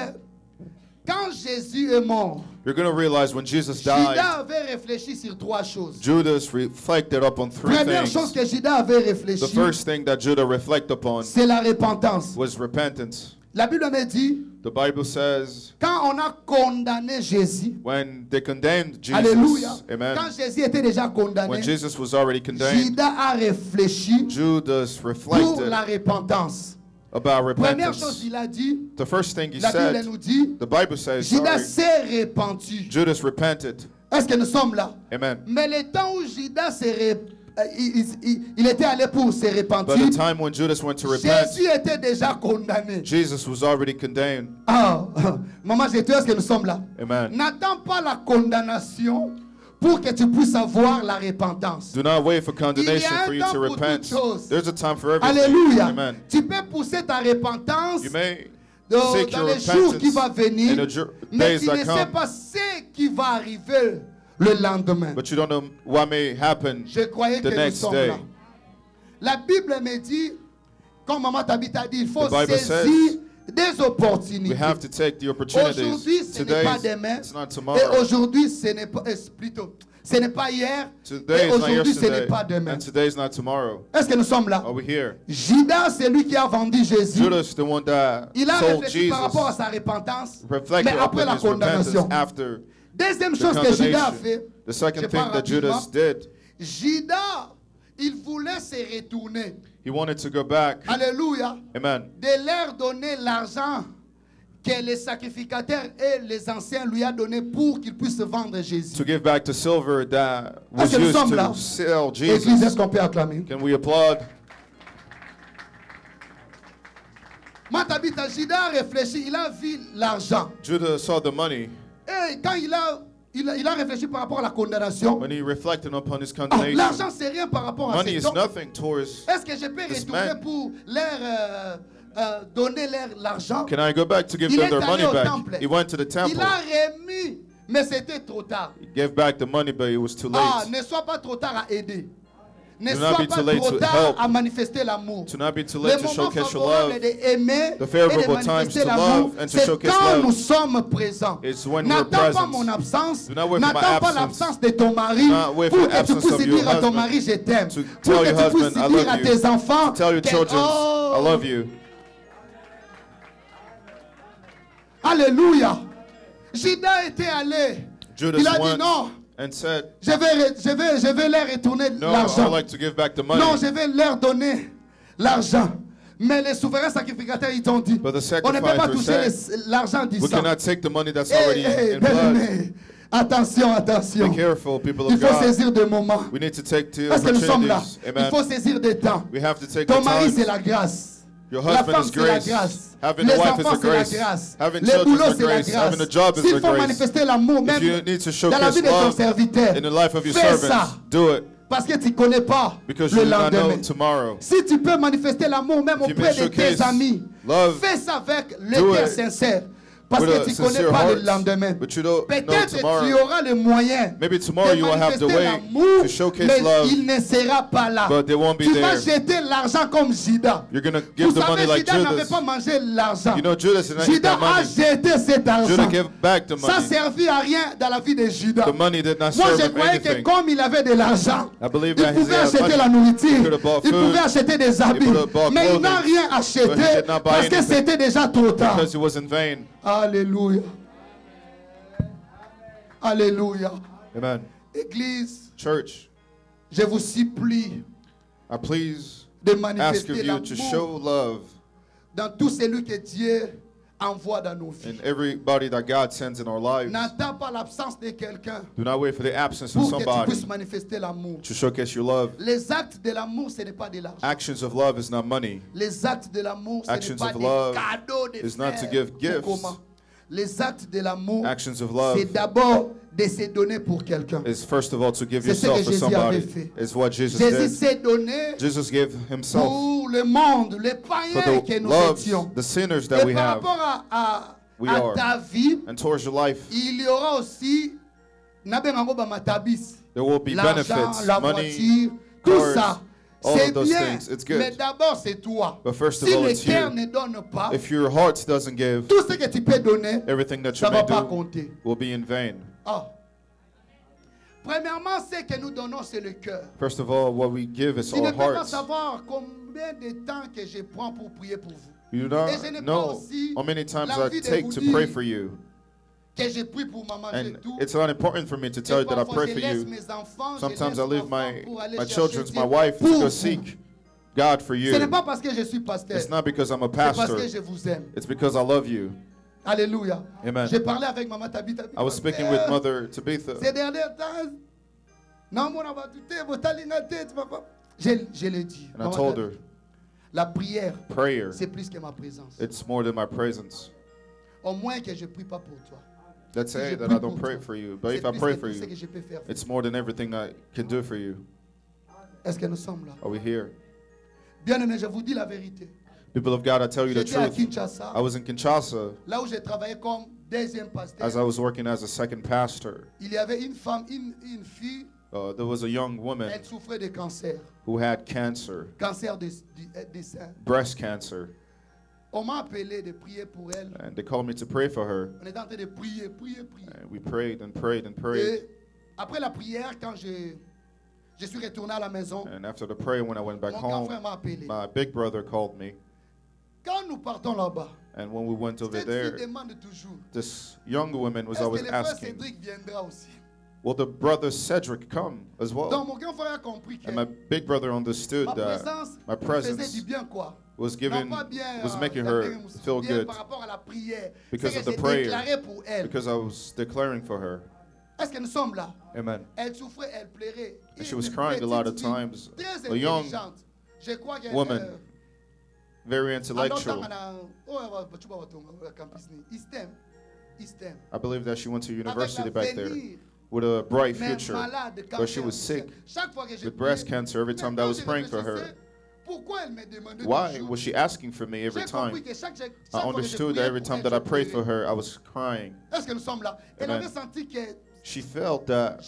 quand Jésus est mort, you're going to realize when Jesus died, Judas avait réfléchi sur trois choses. Judas reflected upon three Première chose things. que Judas avait The réfléchi, first thing that Judah reflected upon c'est la repentance. was repentance. La Bible me dit, The Bible says quand on a condamné Jésus, when they condemned Alléluia, Jesus, amen, quand Jésus était déjà when condamné, Jesus was already condemned, Judas a réfléchi Judas pour reflected la repentance. about Première chose, repentance. il a dit, The first thing he la Bible said, nous dit, the Bible says, Judas sorry, s'est repenti. Judas repented. Est-ce que nous sommes là? Amen. Mais le temps où Judas il était allé pour se By the repentir, time when Judas went to repent, Jésus était déjà condamné. Jesus was already condemned. Ah, maman, je te dis, est-ce que nous sommes là? Amen. N'attends pas la condamnation pour que tu puisses avoir la repentance. Do not wait for condemnation un for you temps to pour repent. toutes choses. There's a time for everything. Alléluia. Amen. Tu peux pousser ta repentance You may dans seek your les jours qui vont repentance venir, in the mais days tu ne that sais come, pas ce qui va arriver le lendemain. but you don't know what may happen Je croyais que the nous next sommes day. là. La Bible me dit, comme Maman Tabitha dit, il faut The Bible saisir des opportunités. We have to take the opportunities. Aujourd'hui, ce n'est pas demain. It's not tomorrow. Et aujourd'hui, ce n'est pas plutôt. Ce n'est pas hier. Today Et is not aujourd'hui, ce n'est yesterday. pas demain. And today is not tomorrow. Est-ce que nous sommes là? Are we here? Judas, c'est lui qui a vendu Jésus. Judas, the one that Il a sold réfléchi par rapport à Jesus, sa repentance, reflected mais après upon la his repentance condamnation. after Deuxième the chose que Judas a condemnation. fait, The je second thing parle that Judas rapidement. did, Judas, il voulait se retourner. he wanted to go back. Alléluia. Amen. De leur donner l'argent que les sacrificateurs et les anciens lui a donné pour qu'ils puissent vendre Jésus. To give back the silver that was Est-ce que nous used sommes là? to sell Église, Jesus. est-ce qu'on peut acclamer? Can we applaud? Matabita, Judas a réfléchi, il a vu l'argent. Judas saw the money. Et quand il a réfléchi par rapport à la condamnation, When he reflected upon his l'argent condemnation, c'est rien par rapport à money ces is dons. nothing towards Est-ce que je peux this retourner man. pour leur donner leur l'argent? Can I go back to give Il them est their allé money au back? temple. He went to the Il temple. a remis, mais c'était trop tard. He gave back the money, but it was too Ah, late. ne sois pas trop tard à aider. Ne Do sois not be pas too late trop to tard help. à manifester l'amour. To not be too Le late to moment showcase your favorable love. d'aimer The et de favorable times manifester to l'amour, love and to c'est showcase quand love. nous sommes présents. It's when we're N'attends pas present. mon absence. Do not wait for my N'attends pas absence. l'absence de ton mari not wait for pour the que tu absence puisses of your dire à ton husband. mari je t'aime. To Pour tell que your tu puisses husband, I dire love à you. tes enfants Tell your que, children, oh, I love you. Alléluia. Judas était allé. Judas Il a dit went non. and said, Je vais leur retourner no, l'argent. I'd like to give back the money. Non, je vais leur donner l'argent. Mais les souverains sacrificateurs, ils ont dit, But the on ne peut pas sacrificers toucher l'argent du We sang. cannot take the money that's Eh, already eh, in blood. bien-aimés, attention, attention. Be careful, people Il of faut God. saisir des moments. We need to take the Parce que nous sommes là. opportunities. Il Amen. faut saisir des temps. We have to take Ton the mari, c'est time. la grâce. Your La husband femme, is c'est la grace. grâce. Having Les a wife enfants, is a c'est la grace. grâce. Having Les children boulots, is a c'est la grace. Having a grâce. job is S'il a faut grace. manifester l'amour, If you même need to dans la vie showcase de ton love serviteur, in the life of your fais servants, ça. do it. Parce que tu ne connais pas Because le you do not know lendemain. tomorrow. Si tu peux manifester l'amour même If you auprès may de tes showcase amis, love, fais ça avec do le cœur it sincère. Parce with que a tu ne connais sincere pas le heart, lendemain. but you don't know Peut-être tu tomorrow. auras le moyen Maybe tomorrow de you will have the manifester way l'amour, to showcase mais love, il ne sera pas là. but they won't be Tu vas there. jeter l'argent comme Judas. You're going to Vous give the savez, money like Judas n'avait Judas. pas mangé l'argent. You know, Judas did not eat Judas that a money. jeté cet argent. Judas gave back the Ça money. servit à rien dans la vie de Judas. The money did not Moi, serve je him croyais que anything. comme il avait de l'argent, I believe il that he pouvait had acheter money. la He nourriture, could have bought il food. pouvait acheter des habits, could have bought mais il n'a clothing. rien acheté But he did not buy parce que anything. c'était déjà trop tard. Because it was in vain. Alléluia. Alléluia. Amen. Église, Church, je vous supplie I please de ask of manifester you to show l'amour love dans tout celui que Dieu envoie dans nos vies. in everybody that God sends in our lives. N'attends pas l'absence de quelqu'un Do not wait for the absence of pour que tu somebody puisses manifester l'amour. to showcase your love. Les actes de l'amour, ce n'est pas de l'argent. Actions of love is not money. Les actes de l'amour, ce n'est Actions pas of des love cadeaux de is not to faire give ou gifts. comment. Les actes de l'amour, Actions of love c'est d'abord de se donner pour quelqu'un. is first of all to give C'est ce yourself que for Jésus somebody. avait fait. Is what Jesus Jésus did. s'est donné Jesus gave himself pour le monde, les for païens que the nous loves, étions. the sinners that Et we par have. rapport We à are. ta vie, And towards your life, il y aura aussi nabengango bamatabis. there will be L'argent, benefits, la money, voiture, tout cars, ça. all C'est of those bien, things. It's good. mais d'abord c'est toi. But first of Si all, le it's cœur you. ne donne pas, If your heart doesn't give, tout ce que tu peux donner, everything that ça you ne may va pas do compter. will be in vain. Ah. Premièrement, ce que nous donnons, c'est le cœur. First of all, what we give is Tu ne our peux pas hearts. savoir combien de temps que je prends pour prier pour vous. You do Et je n'ai not pas know aussi how many times I l'envie de take vous to dire pray for you. Que je prie pour maman, j'ai And tout. it's not important for me to tell Et you that I parfois, pray je for laisse you. mes enfants, je Sometimes laisse I leave ma femme my, pour aller my chercher children, Dieu my wife to pour go vous. seek God for Ce you. n'est pas parce que je suis pasteur. It's not because I'm a C'est parce pastor. que je vous aime. It's because I love you. Alléluia. Amen. J'ai parlé avec maman Tabitha. I was speaking with Mother Tabitha. Ces derniers temps, non, mon enfant, tu t'es, votre tête, papa. Je l'ai dit. And I Maman told Tabitha, her, la prière, prayer, c'est plus que ma présence. it's more than my presence. Au moins que je ne prie pas pour toi. Let's Si say je that prie I don't pour pray toi, for you. But c'est if I plus pray que for tout ce que you, je peux faire. it's more than everything I can do for you. Est-ce que nous sommes là? Are we here? Bien aimé, je vous dis la vérité. People of God, I tell you the J'étais à truth. Kinshasa, I was in Kinshasa là où j'ai travaillé comme deuxième pasteur. as I was working as a second pastor. Il y avait une femme, une fille, There was a young woman elle souffrait de cancer. who had cancer, Cancer des seins. breast cancer. On m'a appelé de prier pour elle. And they called me to pray for her. On était en train de prier. And we prayed and prayed and prayed. Et après la prière, quand je suis retourné à la maison, And after the prayer, when I went back mon grand home, frère m'a appelé. my big brother called me. Quand nous partons là-bas, And when we went over cette there, fille demande toujours, this young woman was est-ce que always le frère asking, Cédric viendra aussi? will the brother Cedric come as Donc well? mon grand frère a compris que And my big brother understood ma that présence my faisait du presence bien quoi? was Non giving, pas bien, was making her feel bien good par rapport à la prière. because C'est of que the j'ai prayer, déclaré pour elle. because I was declaring for her. Est-ce que nous sommes là? Amen. Elle souffrait, elle pleurait. And she Une was crying a lot of petite fille times. Très A young intelligente. Je crois qu'elle woman, very en d'autres intellectual. temps, tu vas au campus ni. Istem. I believe that she went to university Avec back there l'avenir, with a bright mais future, malade de but she cancer. was sick Chaque fois que je with breast priais, cancer. Every time that I was maintenant, praying je for her, réfléchissais, pourquoi elle me demandait why toujours? was she asking for me every J'ai compris time? que chaque I fois que je understood that priais every pour time elle, that I je prayed for pleurais. her, I was crying. Est-ce que nous sommes là? Elle Amen. avait senti que She felt that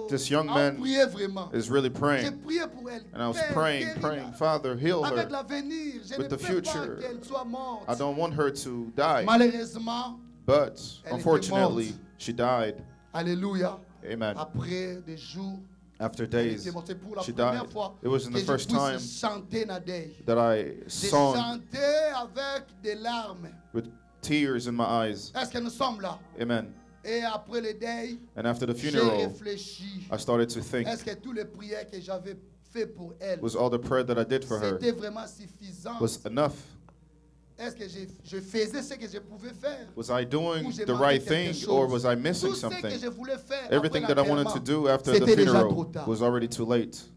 this young man vraiment. is really J'ai praying. prié pour elle. And I was Père, praying, guéris-la. praying, Father, heal Avec her. l'avenir, je With ne the veux pas future. qu'elle soit morte. I don't want her to die. Malheureusement, But Elle était unfortunately, morte. she died. alléluia, Amen. après des jours, After elle days, était morte. C'est pour la she première died. fois It was in que the je first time puisse chanter Nadej. that I J'ai sung chanté avec des larmes. with tears in my eyes. Est-ce que nous sommes là? Amen. Et après le deuil, And after the j'ai funeral, réfléchi. I started to think, Est-ce que toutes les prières que j'avais faites pour elle, was all the prayer that I did for her c'était vraiment suffisant? was enough? Est-ce que je faisais ce que je pouvais faire? Was I Ou doing j'ai the manqué right quelque thing chose? or was I missing Tout ce que something? je voulais faire Everything après that I wanted to l'enterrement, do after the c'était déjà trop funeral tard. was already too late.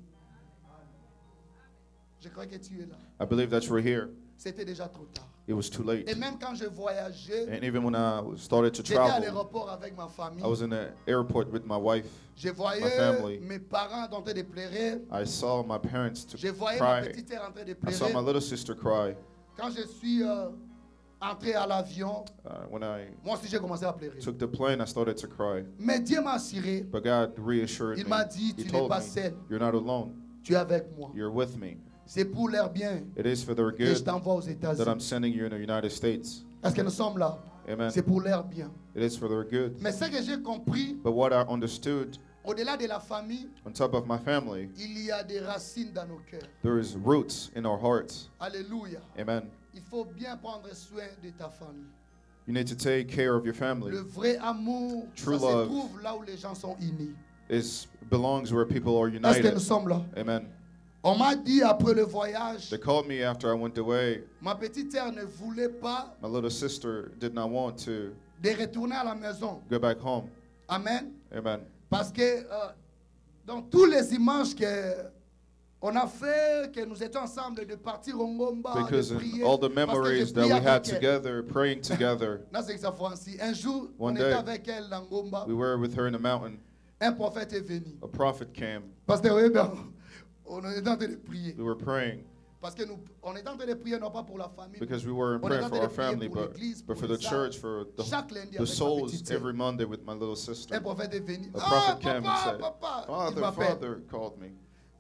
Je crois que tu es là. I believe that you were here. C'était déjà trop tard. It was too late. Et même quand je voyageais, And even when I started to j'étais à travel, l'aéroport avec ma famille. I was in the airport with my wife. Je my voyais family. mes parents en train de pleurer. I saw my parents Je to voyais ma cry. petite sœur en train de I saw my pleurer. little sister cry. Quand je suis entré à l'avion, When I moi aussi j'ai commencé à pleurer. took the plane, I started to cry. Mais Dieu m'a assuré, But God reassured il me. m'a dit, He tu n'es told pas me, seul, you're not alone. tu es avec moi. You're with me. C'est pour leur bien It is for their que je good t'envoie aux that I'm États-Unis. sending you in the United States. Est-ce que nous sommes là? Amen. C'est pour leur bien. It is for their good. Mais ce que j'ai compris, But what I understood, au-delà de la famille, on top of my family, il y a des racines dans nos cœurs. there is roots in our hearts. Alléluia. Amen. Il faut bien prendre soin de ta famille. You need to take care of your family. Le vrai amour, True ça love se trouve là où les gens sont unis. Belongs where people are Est-ce que nous united. sommes là? Amen. On m'a dit après le voyage, They called me after I went away. ma petite sœur ne voulait pas My little sister did not want to de retourner à la maison. go back home. Amen. Amen. Parce que dans tous les images que on a fait, que nous étions ensemble de partir au Ngomba, Because de in prier, all the parce que memories je that priais we had avec elle. together, praying together, Là, c'est que ça fait ainsi. Un jour, One on day, était avec elle dans Ngomba. we were with her in the mountain. Un prophète est venu. A prophet came. Parce que, oui, ben, on était en train de prier. We were praying Parce que nous, on était en train de prier non pas pour la famille. because we were in On prayer est en for train our de prier family, pour but l'église, for pour the les church, âmes. for Chaque lundi the avec ma souls petite sœur. every Monday with my little sister. Un prophète est venu. A Ah, prophet came and papa, said, papa. Il Father, m'appelle. Father called me.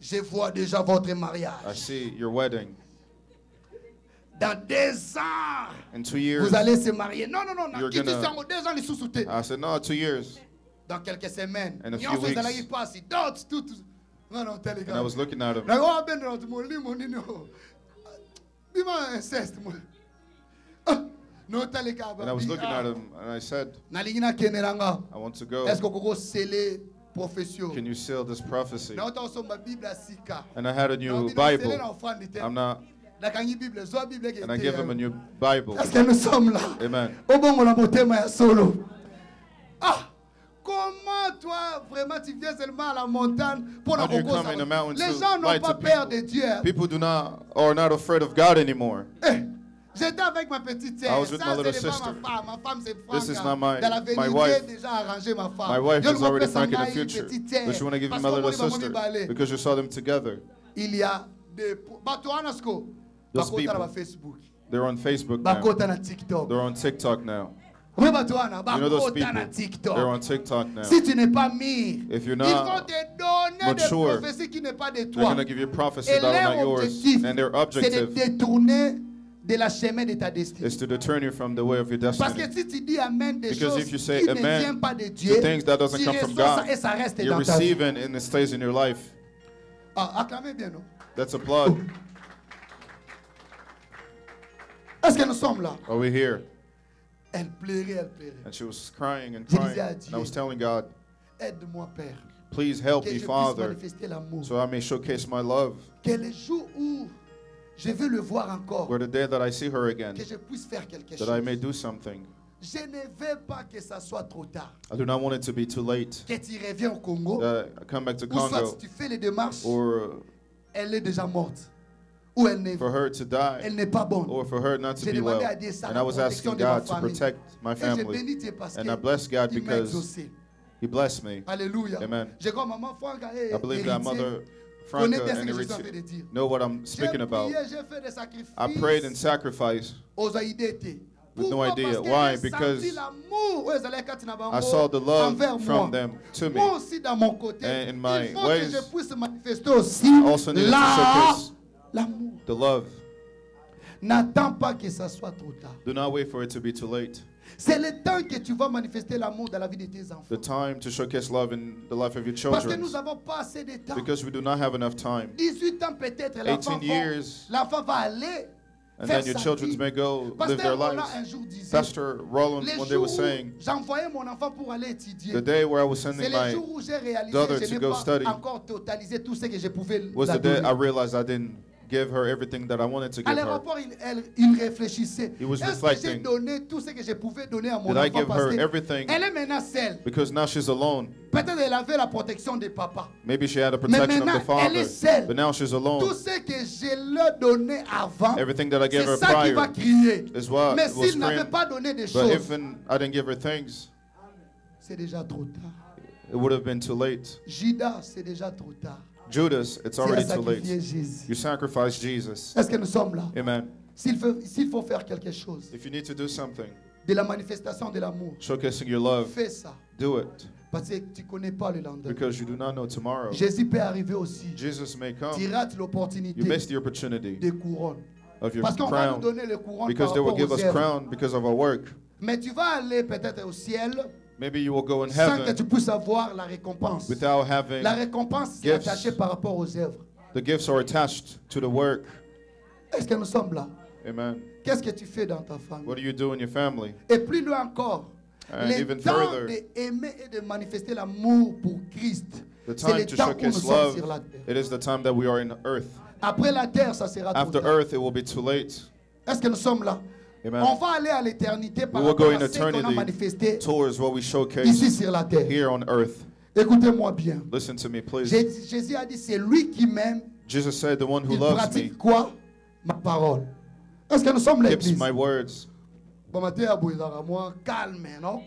Je vois déjà votre I mariage. see your wedding. Dans 2 ans, In 2 years, vous allez se marier. Non, non, non. You're Qui gonna- dit ça en 2 ans, les sous-soutés. I said, no, 2 years. Dans quelques semaines. In a few Nyonso weeks. ezalaki pasi. D'autres, tout. Non, non, tel And I was looking at him. Na go ben rot mo limo nino. Bima incest mo. No tel ka And I was looking at him and I said, Na lingina keneranga. I want to go. Est-ce que koko sceller prophétie? Can you seal this prophecy? Na ota so ma Bible asika. And I had a Na new Bible Bible. sceller na offrande te. I'm not, Na kangi Bible, zo Bible ke. and I give him a new Bible. Est-ce que nous sommes là? Amen. Obongo la motema ya solo. Ah! Comment toi, vraiment, tu viens seulement à la montagne pour la How do you Congo, come ça in va? the mountain Les to gens n'ont light pas to peur people? de Dieu. People are not afraid of God anymore. Eh, j'étais avec ma petite sœur. I was with Ça, my ce little n'est pas sister. ma femme. Ma femme, c'est This is Franck. not my- Dans la my vérité, wife. déjà arrangé ma femme. My wife Yo, is le already mot Frank in the Sangaï, future. petite sœur. But you want to give me Parce my qu'on little dit, maman, sister mi balé. because you saw them together. Il y a des... Bato anasko. Those Bakota na people. ba Facebook. They're on Facebook now. Bakota na TikTok. They're on TikTok now. Oui, bato ana. You know those Bakota na people? TikTok. They're on TikTok now. Si tu n'es pas mûr, If you're ils vont not te donner des mature, prophéties qui n'est pas de They're toi. going to give you prophecy Et that are leur not yours. objectif, And their c'est de objective détourner de la chemin de ta destinée. Is to deter you from the way of your Parce destiny. que si tu dis amen des Because choses if you say qui ne amen viennent pas de to Dieu, things that doesn't tu come from reçois ça God, et ça reste you're dans ta vie. receiving and it stays in your life. Ah, acclamez bien, non? That's applaud. Est-ce que nous sommes là? Are we here? Elle pleurait, elle pleurait. And she was crying and Je crying. disais à And I was Dieu, telling God, aide-moi, Père, please help que me, je puisse Father, manifester l'amour. so I may showcase my love. Que le jour où je veux le voir encore, Where the day that I see her again, que je puisse faire quelque that I may chose. do something. Je ne veux pas que ça soit trop tard. I do not want it to be too late. Que tu reviens au Congo, That I come back to ou soit Congo, si tu fais les démarches, or elle est déjà morte. Ou elle n'est for her to die, elle n'est pas bonne. or for her not to J'ai be demandé well. à Dieu ça, And la I was protection asking de ma God to famille. protect my Et je family. bénis Dieu parce And I bless God qu'il m'a because exaucé. He blessed me. Alléluia. Amen. J'ai comme maman Franca et I believe that héritier. Mother Connais Franca bien ce and que je suis en train de Eritrea dire. know what I'm J'ai speaking about. prié, j'ai fait des sacrifices I prayed in sacrifice aux aïdétés. with no Pourquoi? idea. Parce que Why? j'ai Because senti l'amour. Ouais, Zalé Katinabambo I saw the love envers moi. from them to me. Moi aussi dans mon côté. And in my il faut ways, que je puisse manifester aussi also needed to showcase l'amour. the love. N'attends pas que ça soit trop tard. Do not wait for it to be too late. C'est le temps que tu vas manifester l'amour dans la vie de tes enfants. The time to showcase love in the life of your Parce que children. nous n'avons pas assez de temps. Because we do not have enough time. 18 ans peut-être, 18 years, l'enfant va aller and faire then your sa children vie. may go live their Pasteur Roland lives. un jour disait, Pastor Roland les one day jours was où saying, j'envoyais mon enfant pour aller étudier, the day where I was c'est sending le my jour où j'ai réalisé daughter que je to n'ai go pas study encore totalisé tout ce que je pouvais was la the day donner. I realized I didn't give her everything that I wanted to À give her. l'aéroport, il réfléchissait. He was Est-ce que j'ai reflecting. donné tout ce que je pouvais donner à mon Did I enfant give parce her que everything? elle est maintenant seule. Because now she's alone. Peut-être elle avait la protection de papa. Maybe she had a protection of maintenant, the elle est father, seule. but now she's Tout alone. ce que je leur donnais avant, Everything that I gave c'est her ça qui va prior crier. is what Mais was s'il n'avait screamed. pas donné des But choses, if I didn't give her things, c'est déjà trop tard. it would have been too late. Judas, c'est déjà trop tard. Judas, it's Tu as already too sacrifié late. Jésus. You sacrificed Jesus. Est-ce que nous sommes là? Amen. S'il faut faire quelque chose If you need to do something, de la manifestation de l'amour, showcasing your love, fais ça. do it. Parce que tu ne connais pas le lendemain. Because you do not know tomorrow. Jésus peut arriver aussi. Jesus may Tu come. rates l'opportunité You missed the opportunity des couronnes. of your Parce qu'on va nous crown. donner le couronne Because par they will rapport give aux us œuvres. crown because of our work. Mais tu vas aller peut-être au ciel Maybe you will go in sans que tu heaven puisses avoir la récompense. without having La récompense est gifts. attachée par rapport aux œuvres. the gifts are attached to the work. Est-ce que nous sommes là? Amen. Qu'est-ce que tu fais dans ta famille? What do you do in your family? Et plus loin encore, And le even temps further, d'aimer et de manifester l'amour pour Christ, the c'est le time to temps où nous showcase sommes sur la love, terre. it is the time that we are in earth. Après la terre, ça sera trop After tard. earth, it will be too late. Est-ce que nous sommes là? Amen. On va aller à l'éternité par We will go rapport in à ce qu'on a eternity manifesté towards what we ici showcase sur la terre. here on earth. Écoutez-moi bien. Listen to me, please. Jésus a dit, c'est lui qui m'aime. Jesus said, the one who Il loves me pratique quoi? Ma parole. Est-ce que nous sommes keeps l'église? my words. Bon matin, à moi, calme, non?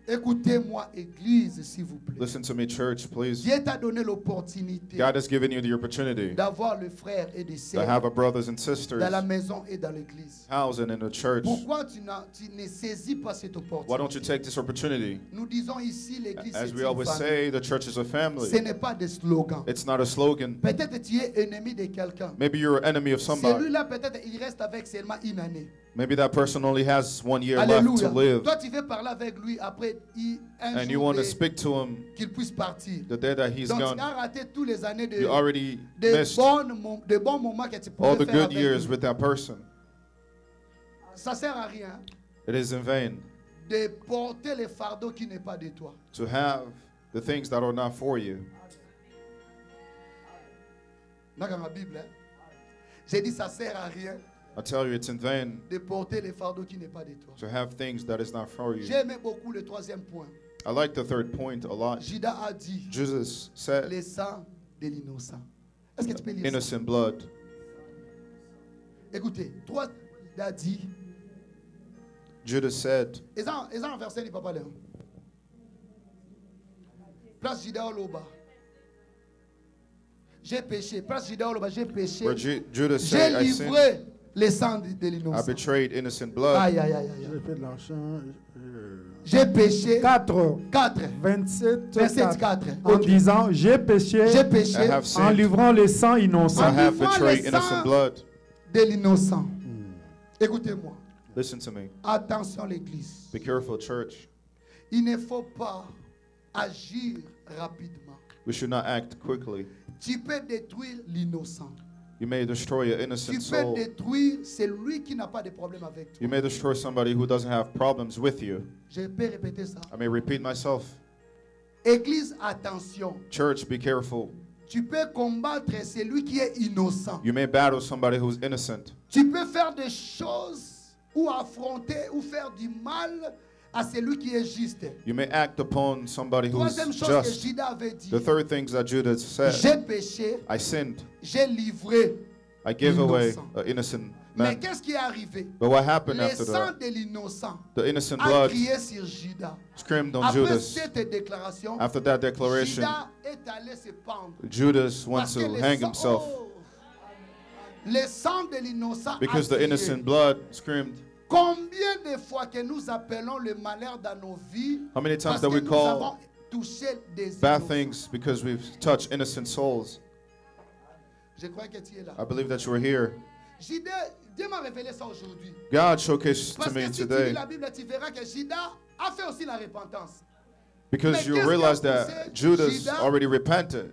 Écoutez-moi, église, s'il vous plaît. Listen to me, church, please. Dieu t'a donné l'opportunité God has given you the opportunity d'avoir le frère et des to sœurs have a brothers and sisters dans la maison et dans l'église. housing in the church. Pourquoi tu ne saisis pas cette Why don't you opportunité? take this opportunity? Nous disons ici, l'église, As c'est we une always famille. say, the church is a Ce family. n'est pas des slogans. It's not a slogan. Peut-être tu es ennemi de quelqu'un. Maybe you're an enemy of somebody. Celui-là, peut-être, il reste avec seulement une année. Maybe that person only has 1 year left to Alléluia. live. Toi, tu veux parler avec lui après un And you jour want to speak to him qu'il puisse partir. the day that he's Donc, tu gone. as raté toutes les années You already de missed bons moments que tu all pouvais the faire good avec years lui. with that person. Ça sert à rien It is in vain de porter les fardeaux qui n'est pas de toi. to have the things that are not for you. Dans ma Bible, hein. J'ai dit ça sert à rien I tell you, it's in vain de porter les fardeaux qui n'est pas de toi. to have things that is not for you. J'ai aimé beaucoup le troisième point. I like the third point a lot. Judas a dit Jesus said, le sang de l'innocent. Est-ce que tu peux lire ça? innocent blood. Écoutez, trois a dit. Judas said, Ils ont versé les papas là. Place Judas au loba. J'ai péché. Place Judas au loba, j'ai péché. where Judas J'ai said, I sinned. livré le sang de I l'innocent. betrayed innocent blood. Aïe, aïe, aïe, J'ai aïe. fait de l'argent. J'ai péché. 4, 4. 27, 27, 4. en disant, j'ai péché J'ai I péché have en sinned. livrant le sang innocent. I have livrant betrayed le sang. innocent blood. de l'innocent. Écoutez-moi. Listen to me. Attention l'église. Be careful, church. Il ne faut pas agir rapidement. We should not act quickly. Tu peux détruire l'innocent. You may destroy an Tu innocent peux soul. détruire celui qui n'a pas de problème avec toi. You may destroy somebody who doesn't have problems with you. Je peux répéter ça. I may repeat myself. Église, attention. Church, be careful. Tu peux combattre celui qui est innocent. You may battle somebody who's innocent. Tu peux faire des choses ou affronter ou faire du mal à celui qui est juste. You may act upon somebody who's Troisième chose que just. Judas avait dit. The third things that Judas said. J'ai péché, I sinned. j'ai livré. I gave away Innocent. an innocent Mais man. qu'est-ce qui est arrivé? But what happened Le after sang that? de l'innocent The innocent a blood crié sur Judas. screamed on Après Judas. cette déclaration, After that declaration, Judas est allé se pendre. Judas went Parce que to le hang sang- himself oh, le sang de l'innocent because a the crié. innocent blood screamed. Combien de fois que nous appelons le malheur dans nos vies How many times parce that que we nous call avons touché des bad innocents. things because we've touched innocent souls? Je crois que tu es là. I believe that you were here. Dieu m'a révélé ça aujourd'hui. God showcased to Parce me que si tu today lis la Bible, tu verras que Judas a fait aussi la repentance. because Mais you qu'est-ce qui a realize poussé that Judas Judas already repented.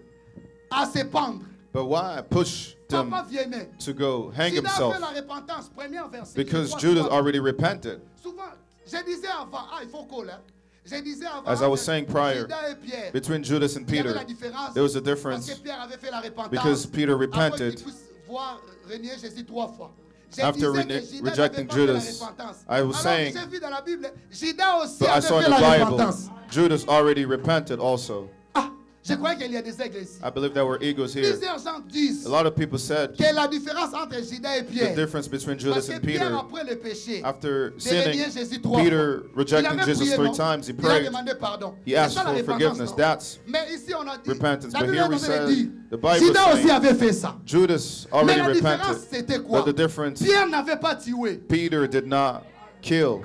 À se pendre. But why push them Papa Viennet. to go hang Judas a himself? fait la repentance, premier verset. Because Je crois Judas souvent- already repented. Souvent, je disais avant, il faut qu'on là. Je disais avant, As I was que saying prior, Judas et Pierre, between Judas and il y avait Peter, la différence there was a parce difference que Pierre avait fait la repentance because Peter avant repented. qu'il puisse voir renier Jésus 3 fois. Je After disais que rene- Judas rejecting n'avait pas fait la Judas, repentance. I was Alors, saying- j'ai vu dans la Bible, Judas aussi So I avait saw in fait the la Bible, repentance. Judas already repented also. Ah, je crois qu'il y a des aigles ici. I believe there were eagles here. Plusieurs gens disent A lot of people said que la différence entre Judas et the Pierre, difference between parce Judas que and Pierre, Peter, après le péché, after de renier sinning, Jésus 3 Peter fois, rejecting il avait Jesus prié, 3 non? times, he Il a prayed. demandé pardon. He C'est asked ça la for repentance, forgiveness. non? That's Mais ici on a dit, repentance. la But Bible here we nous avait said, dit, the Bible Judas aussi saying avait fait ça. Judas Mais already la différence repented. c'était quoi? But the difference, Pierre n'avait pas tué. Peter did not kill.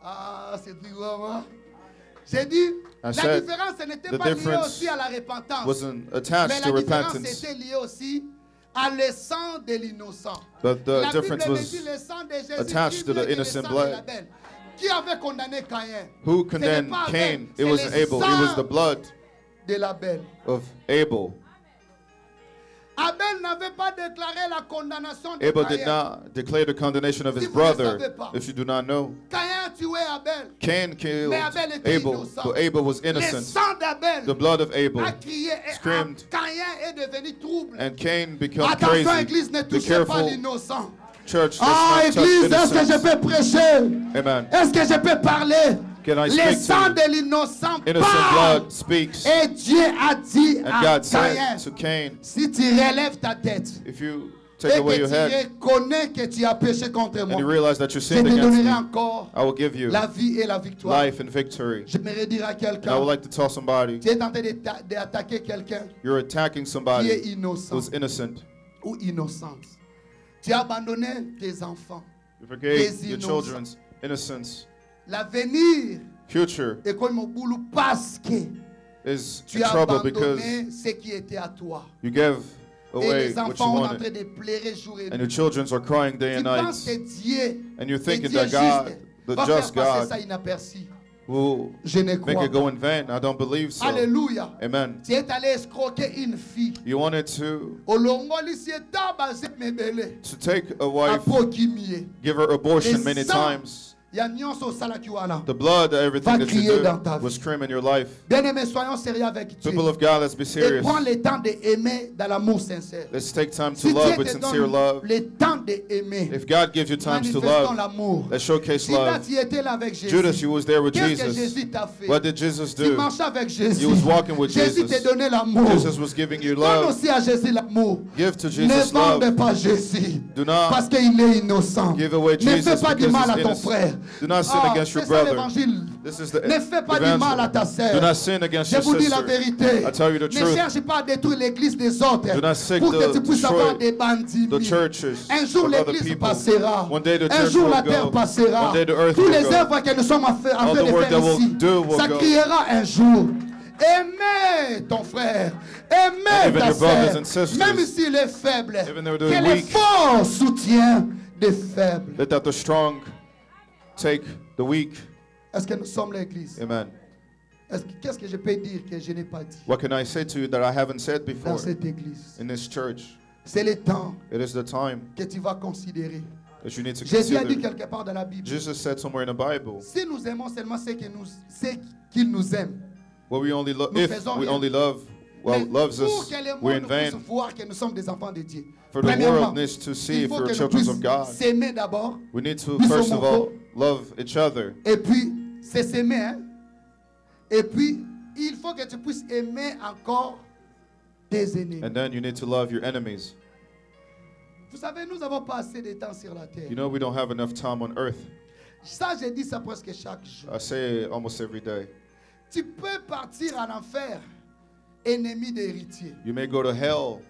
Ah, c'est du vraiment. J'ai dit, la said, différence ce n'était the pas lié difference aussi à la repentance. wasn't Mais attached to la différence repentance, était liée aussi à le sang de l'innocent. but the La Bible difference me was dit le sang de Jésus attached to the innocent blood. Qui avait condamné Caïn? who Ce n'est condemned pas Cain. Abel, It c'est wasn't le Abel. It was sang the blood de l'Abel. of Abel. Abel n'avait pas déclaré la condamnation de Abel did Caïn. not declare the condemnation of his Si vous ne brother. savez pas. If you do not know, Caïn a tué Abel. Cain killed Mais Abel était Abel, innocent. but Abel was Le innocent. sang d'Abel The blood of Abel a crié et screamed. Caïn est devenu trouble. And Cain became Attention, crazy. église, ne Be touchez pas careful, l'innocent. church. Ah, Let's not église, touch est-ce que je innocence. peux prêcher? Amen. Est-ce que je peux parler? Can I Le speak sang to de l'innocent innocent parle. blood speaks? Et Dieu a dit And à God Caïn, said to Cain, si tu relèves ta tête if you et take away que your tu head reconnais que tu as péché contre and you moi, realize that you je sinned te against donnerai me, encore I will give you la vie et la victoire. life and victory. J'aimerais dire à And I quelqu'un, would like to tell somebody, tu es tenté d'attaquer quelqu'un you're attacking qui est somebody innocent who's innocent. ou innocente. Tu as abandonné tes enfants. You forgave Des your innocents. children's innocence. L'avenir Future est comme au boulot parce que is tu in as trouble because abandonné ce qui était à toi. you gave Et away les what you enfants sont en train wanted. de pleurer jour et And your nuit. children are crying day Tu and penses night. que Dieu, And you're et thinking Dieu that God, juste, the va just faire passer God, ça inaperçu. will Je ne make crois it go pas. in vain. I don't believe so. Alléluia. Amen. Tu es allé escroquer une fille. You wanted to Olongoli si tabasé mebele. take a wife, Apokimie. give her abortion Les many sangs. times. Ya nyonso osala ki wana. The blood, everything Va that you crier dans ta did vie. was scream in your life. Bien-aimés, soyons sérieux avec Dieu. People of God, let's be Et serious. prends le temps d'aimer dans l'amour sincère. Let's take time to Si love Dieu with te sincere donne love. le temps d'aimer, If God gives you times to manifestons love, l'amour. let's showcase Si là love. tu étais là avec Jésus, Judas, you was there with qu'est-ce que Jesus. Jésus t'a fait? What did Jesus Tu do? marchais avec Jésus. You was walking with Jésus Jesus. t'a donné l'amour. Jesus was giving you Donne love. aussi à Jésus l'amour. Give to Ne Jesus vende love. pas Jésus. Do not Parce qu'il est innocent. give away Ne Jesus fais pas du because mal à he's ton innocent. frère. Do not sin against your c'est ça brother. l'évangile. This is the Ne fais pas du mal à ta evangel. sœur. Do not sin against Je your vous dis la sister. vérité. I tell you the Ne truth. cherche pas à détruire l'église des autres Do not seek pour que to tu puisses avoir destroy des bandits. the churches Un jour of other l'église people. passera. One day the Un church jour will la go. terre passera. One day the earth Tous will les go. œuvres que nous sommes en train All de the work faire that we'll ici, do will ça go. criera un jour. Aimez ton frère, aimez even ta your brothers sœur, and sisters, même s'il est faible, even though they're que les weak, forts soutiennent des faibles. Let that the strong take the weak. Est-ce que nous sommes l'église? Amen. Qu'est-ce que je peux dire que je n'ai pas dit What can I say to you that I haven't said dans before cette église? in this church? C'est le temps It is the time que tu vas considérer. that you need to Jésus a dit consider. quelque part dans la Bible, Jesus said somewhere in the Bible, si nous aimons seulement ceux qu'il nous aime, well, we only Nous if faisons we rien. only love mais loves pour us, que le we're monde in puisse vain. voir que nous sommes des enfants de Dieu, For the premièrement, world needs to see il if faut we're que nous children of puissions God. s'aimer d'abord, We need to Nous first sommes of all encore- love each other. et puis c'est s'aimer, hein? Et puis il faut que tu puisses aimer encore tes ennemis. And then you need to love your enemies. Vous savez, nous n'avons pas assez de temps sur la terre. You know we don't have enough time on earth. Ça, je dis ça presque chaque jour. I say it almost every day. Tu peux partir en enfer, ennemi d'héritier. You may go to hell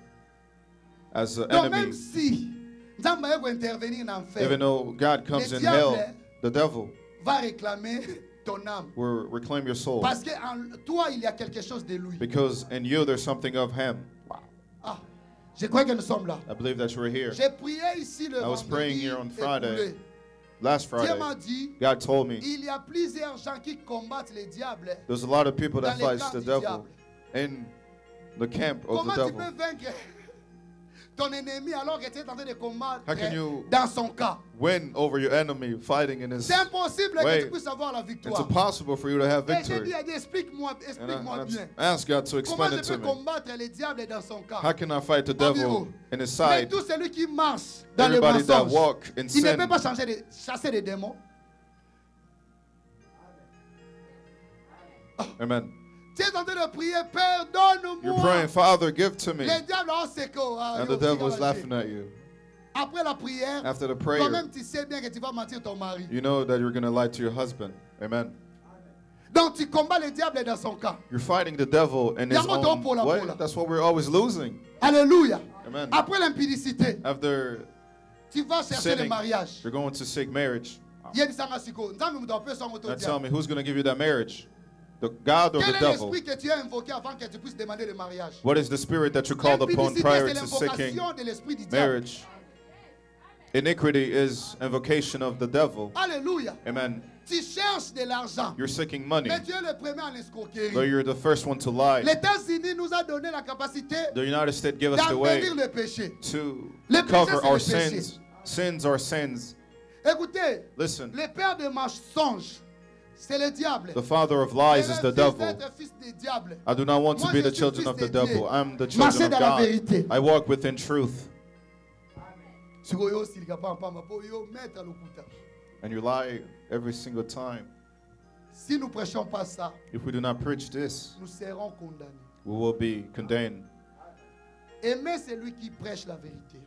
as an Donc même enemy, si Nzamba va intervenir en enfer, even though God comes Le in diable hell. The devil va réclamer ton âme. will reclaim your soul Parce qu'en toi, il y a quelque chose de lui. because in you there's something of Him. Ah, je crois que nous sommes là. I believe that you were here. J'ai prié ici le I was praying vendredi here on Friday. écoulé. Last Dieu Friday, m'a dit, God told me il y a plusieurs gens qui combattent le diable. there's a lot of people that Dans les fight camps the du devil diable. in the camp of Comment the tu devil. peux vaincre ton ennemi alors que tu es en train de combattre How can you dans son cas? win over your enemy fighting in his? C'est impossible que Wait. tu puisses avoir la It's victoire. impossible for you to have Et j'ai victory. dit à Dieu, explique-moi And I bien. ask God to Comment explain je it to peux me. combattre le diable dans son cas? How can I fight the Au devil bureau. in his Mais side? tout celui qui marche dans le Everybody that mensonge, walk in il ne peut sin, pas chasser des démons. amen. Tu es en train de prier, Père, You're donne-moi. praying, Father, give to me. Le diable a c'est And the devil is laughing at you. Après la prière, After the prayer, toi-même tu sais bien que tu vas mentir ton mari. you know that you're going to lie to your husband. Amen. Donc tu combats le diable dans son cas. You're fighting the devil in his Yamo own pola way. pola. That's what we're always losing. Alléluia. Amen. Après l'impudicité, After tu vas chercher le sinning, mariage. you're going to seek marriage. Yebisanga siko. Nzambe muto apesa moto Now tell diable. me, who's going to give you that marriage? The God or Quel the est devil? l'esprit que tu as invoqué avant que tu puisses demander le mariage? What is the spirit that you called upon L'impudicité, prior c'est to seeking l'invocation de l'esprit du diable. marriage? Iniquity is invocation of the devil. Alléluia. Amen. Tu cherches de l'argent. You're seeking money, Mais tu es le premier à but l'escroquerie. you're the first one to lie. Les États-Unis nous a donné la capacité The United States give us the way d'embellir le péché. to Le péché, cover c'est our le péché. sins. Sins are sins. Écoutez, Listen, le père de mensonges, c'est le diable. the father of Et lies le is the fils devil. d'être fils du diable. I do not want to Moi, be je the suis children fils of the de Dieu. devil. I'm the Marchez children of dans la God. vérité. I walk within truth. Siko yo silika pa mpamba po yo mettre lokuta. And you lie every single time. Si nous prêchons pas ça, If we do not preach this, nous serons condamnés. we will be condemned. Aimez celui qui prêche la vérité.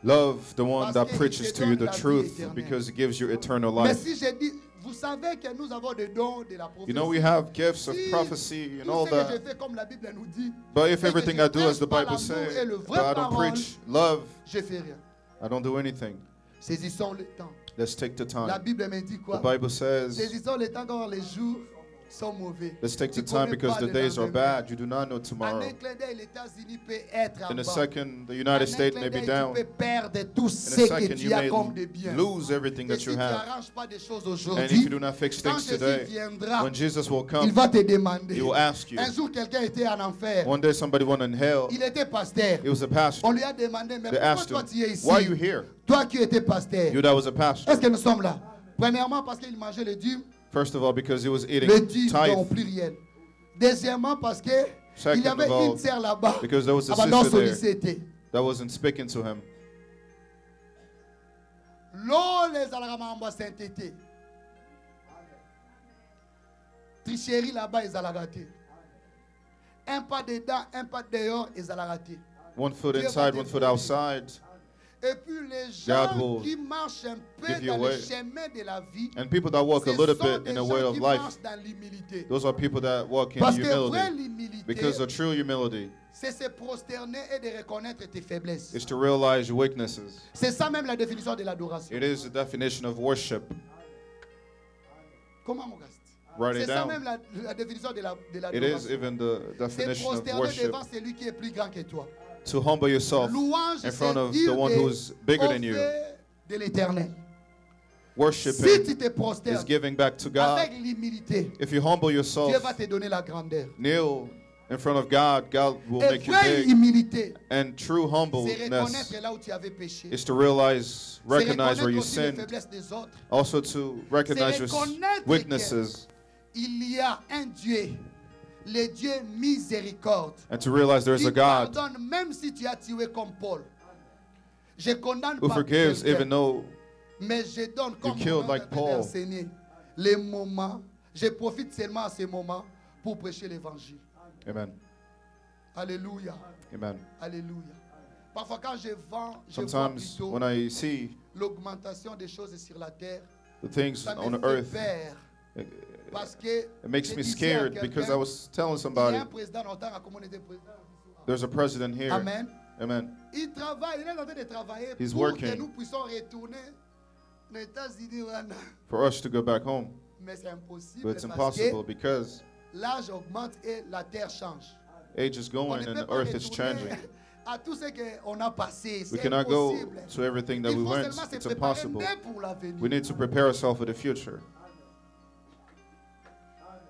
Love the one Parce that qu'il preaches te to you donne the la vie truth éternelle. because it gives you eternal Mais life. si je dis, vous savez que nous avons des dons de la prophétie. You know, we have gifts of Si prophecy and tout all ce que je that. fais comme la Bible nous dit, But if c'est que everything je I do as prêche the pas Bible l'amour et says, le but vrai I don't parole, preach love, je fais rien. I don't do anything. Saisissons le temps. Let's take the La time. Bible me dit The quoi? Bible says, Saisissons le temps car les jours sont mauvais. let's take the Tu time connais because pas the le days are lendemain. bad. You do not know En tomorrow. un clin d'œil, les États-Unis peuvent être en In a bas. second, the En un United States clin may be d'œil, down. tu peux perdre tout In ce a que second, tu you as may comme de bien. lose everything Et that si you tu have. n'arranges pas des choses And if you aujourd'hui, do not fix quand things Jésus today, viendra, when Jesus will il come, va te demander. he will ask you. Un jour, quelqu'un était en enfer. One day somebody went in hell. Il était pasteur. He was a pastor. On lui a demandé, mais They pourquoi asked toi him, tu es ici? why are you here? Toi qui étais pasteur. You that was a pastor. Est-ce que nous sommes là? Premièrement, parce qu'il mangeait le dîme. First of all, because he was Le eating dîme, non, au tithe. pluriel. Deuxièmement, parce que il y Second avait of all, une sœur là-bas. because there was a Abandon sister there sollicité. that wasn't speaking to him. L'eau les alarama sainteté. Tricherie là-bas, ils allaient rater. Un pas dedans, un pas dehors, ils allaient rater. One foot Dieu va inside, te one foot punir. outside. Et puis les gens qui marchent un peu dans le chemin de la vie, and people that walk a little bit in a way of life, those are people that walk in humility. Because the true humility c'est se prosterner et de reconnaître tes faiblesses. is to realize your weaknesses. C'est ça même la définition de l'adoration. It is the definition of worship. Comment mon gars? Write it C'est ça down. même la définition de l'adoration. It is even the definition of prosterner worship. devant celui qui est plus grand que toi. To humble yourself Louange, in front of c'est the one dire who's bigger than you. de l'Éternel. Worshiping Si tu te prosternes is giving back to God. avec l'humilité, If you humble yourself, Dieu va te donner la grandeur. kneel in front of God, God will Et make you vraie big. humilité, And true c'est humbleness reconnaître là où tu avais péché. is to realize, C'est recognize where reconnaître you aussi les sinned. faiblesses des autres. Also to recognize your reconnaître weaknesses. Il y a un Dieu, le Dieu miséricorde. And to realize there's Il a God pardonne même si tu as tué comme Paul. Je condamne who pas forgives quelqu'un, even though mais je donne comme killed mon like avait Paul. enseigné les moments. Je profite seulement à ces moments pour prêcher l'évangile. Amen. Alléluia. Amen. Alléluia. Parfois quand je vois Sometimes plutôt when I see l'augmentation des choses sur la terre, the things ça me on the fait earth, peur. Parce que it makes je me disais à scared because I quelqu'un, was telling il y somebody a un président longtemps à la communauté président. there's a president here. Amen. Amen. Il travaille, il est en train de travailler He's pour working. que nous puissions retourner aux États-Unis. For us to go back home. Mais c'est impossible But it's parce impossible que because l'âge augmente et la terre change. age is On going ne and peut the pas earth is retourner changing. à tout ce qu'on a passé. We C'est cannot go impossible. to everything that Il we faut went. seulement se It's préparer impossible. même pour l'avenir. We need to prepare ourselves for the future.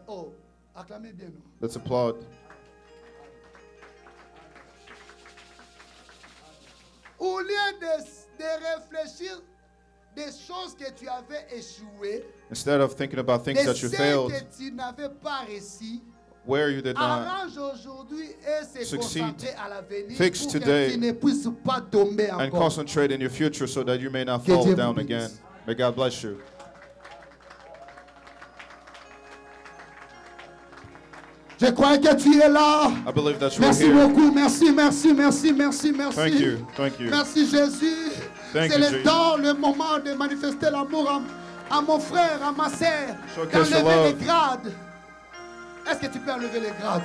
Oh, acclamez bien nous. Let's applaud. Au lieu de réfléchir des choses que tu avais échoué, Instead of thinking about things des that you celles failed, que tu n'avais pas réussi, where you did not arrange aujourd'hui et se succeed. concentrer à l'avenir Fix pour today que tu ne puisses pas tomber and encore. concentrate in your future so that you may not Que fall Dieu down vous again. bénisse. May God bless you. Je crois que tu es là. I believe that you are Merci here. beaucoup. Merci, merci, merci, merci, merci. Thank you. Thank you. Merci Jésus. Thank C'est you, le Jesus. temps, le moment de manifester l'amour à mon frère, à ma sœur, Showcase your d'enlever les love. grades. Est-ce que tu peux enlever les grades?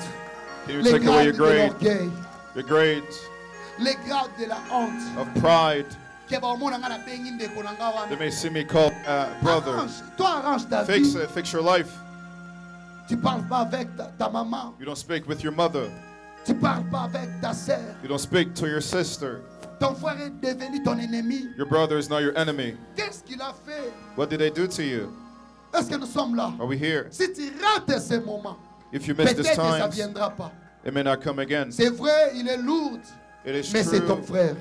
Can you Les take away your grades de grade, l'orgueil, your grades les grades de la honte. of pride? Que baomona nga na bengi ndeko na nga wana. They may see me called brother. Arrange, toi arrange ta Fix vie. it. Fix your life. Tu parles pas avec ta maman. You don't speak with your mother. Tu parles pas avec ta sœur. You don't speak to your sister. Ton frère est devenu ton ennemi. Your brother is now your enemy. Qu'est-ce qu'il a fait? What did they do to you? Est-ce que nous sommes là? Are we here? Si tu rates ce moment, If you miss peut-être this que ça ne time, viendra pas. it may not come again. C'est vrai, il est lourd, It is mais c'est ton true. frère.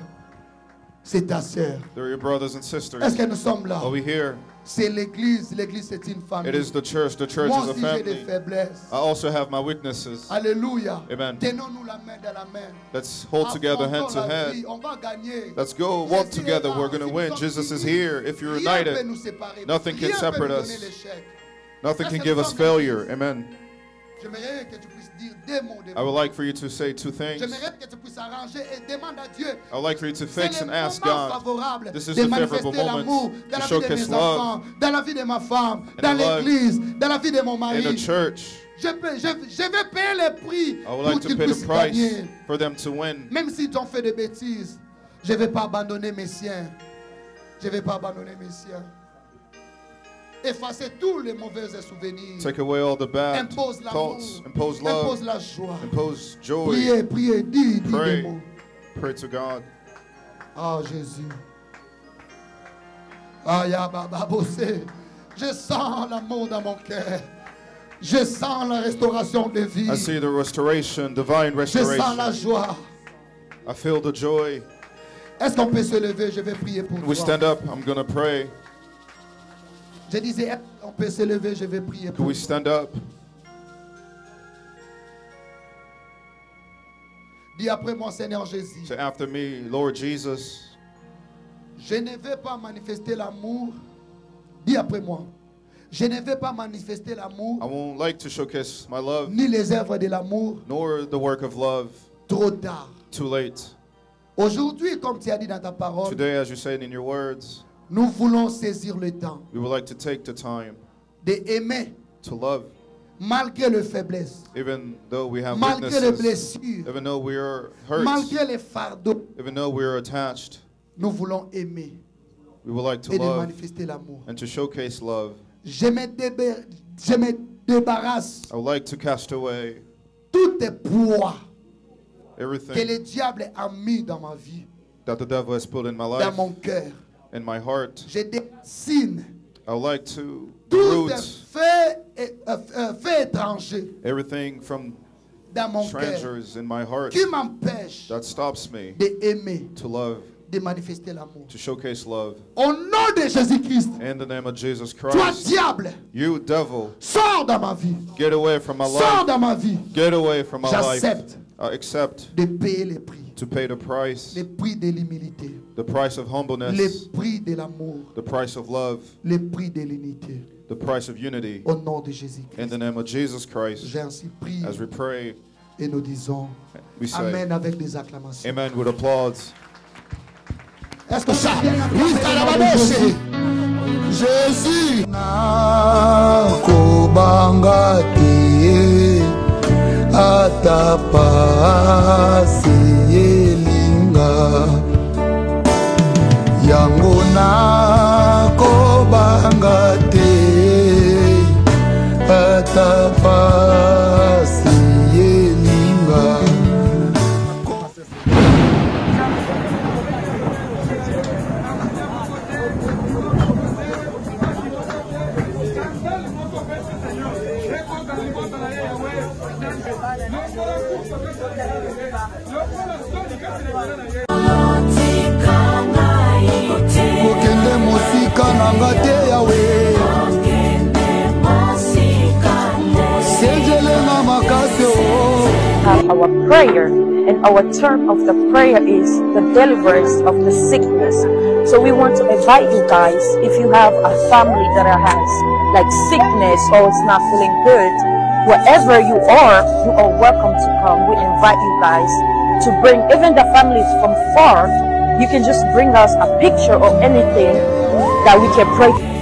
C'est ta sœur. They're your brothers and Est-ce sisters. que nous sommes là? Are we here? C'est l'église. L'église, c'est une famille. It is the church. The church Moi is a aussi, j'ai des family. faiblesses. I also have my weaknesses. Alléluia. Amen. Tenons-nous la main dans la main. Let's hold together hand Affrontons to la hand. vie. On va gagner. Let's go walk Jésus est together. là. We're going to Si win. nous sommes Jesus is unis, here. If you're rien peut united, nous séparer. nothing can Rien peut separate nous us. donner l'échec. nothing Est-ce can que give nous us sommes failure. l'église? Amen. J'aimerais que tu puisses dire deux mots. I would like for you to say two things. J'aimerais que tu puisses arranger et demander à Dieu. I would like for you to C'est fix le and ask moment God favorable This is de the favorable manifester l'amour moment dans to la vie de showcase mes love enfants, dans la vie de ma femme, and dans love l'église, dans la vie de mon in the mari. church. Je vais payer le prix I would pour like to qu'ils pay the puissent price gagner. for them to win. Même s'ils ont fait des bêtises, je ne vais pas abandonner mes siens. Je ne vais pas abandonner mes siens. Effacer tous les mauvais souvenirs. Take away all the bad Impose l'amour. thoughts. Impose Impose love. la joie. Impose joy. Priez, priez, dis des Pray. mots. Pray to God. Ah, Jésus. Ah, Yababa Bossé. Je sens l'amour dans mon cœur. Je sens la restauration de vie. I see the restoration, divine Je sens la restoration. joie. I feel the joy. Est-ce qu'on peut se lever? Je vais prier pour We toi. stand up. I'm going to pray. Je disais, est-ce qu'on peut se lever? Je vais prier Can pour we toi. stand up? Dis après moi, Seigneur Jésus. Say after me, Lord Jesus, Je ne vais pas manifester l'amour. Dis après moi. Je ne vais pas manifester I l'amour, won't like to showcase my love, ni les œuvres de l'amour nor the work of love trop tard. too late. Aujourd'hui, comme tu as dit dans ta parole, today, as you said in your words, nous voulons saisir le temps we would like to take the time d'aimer to love, malgré les faiblesses, even though we have malgré les weaknesses, blessures, even though we are hurt, malgré les fardeaux. even though we are attached. Nous voulons aimer We would like to et de love manifester l'amour. and to showcase love. Je me débarrasse I would like to cast away tous les poids que everything le diable a mis dans ma vie, that the devil has put in my dans life, mon cœur. in my heart. Je dessine I would like to tous les root faits étrangers everything from dans mon cœur strangers in my heart qui m'empêchent that stops me d'aimer, to love, de manifester l'amour. to showcase love. Au nom de Jésus-Christ, In the name of Jesus toi Christ, diable, you devil, sors dans ma vie. get away from my Sors life. dans ma vie. Get away from my life. J'accepte I accept de payer les prix. to pay the price, Le prix de l'humilité, the price of le humbleness, prix de l'amour, the price of love, le prix de l'unité. the price of unity. Au nom de In Jésus-Christ, the name of Jesus Christ, j'ai ainsi prié as we pray, et nous disons we say Amen avec des acclamations. amen with applause. Est-ce que ça? Oui, ça la babose. Jésus. Nakobanga te atapasi elinga yango nakobanga te atapasi elinga. Kokende mosika nanga te yawe senjelenga makasi o. Our prayer and our term of the prayer is the deliverance of the sickness. So we want to invite you guys, if you have a family that has like sickness or it's not feeling good, wherever you are welcome to come. We invite you guys to bring even the families from far. You can just bring us a picture or anything that we can pray for.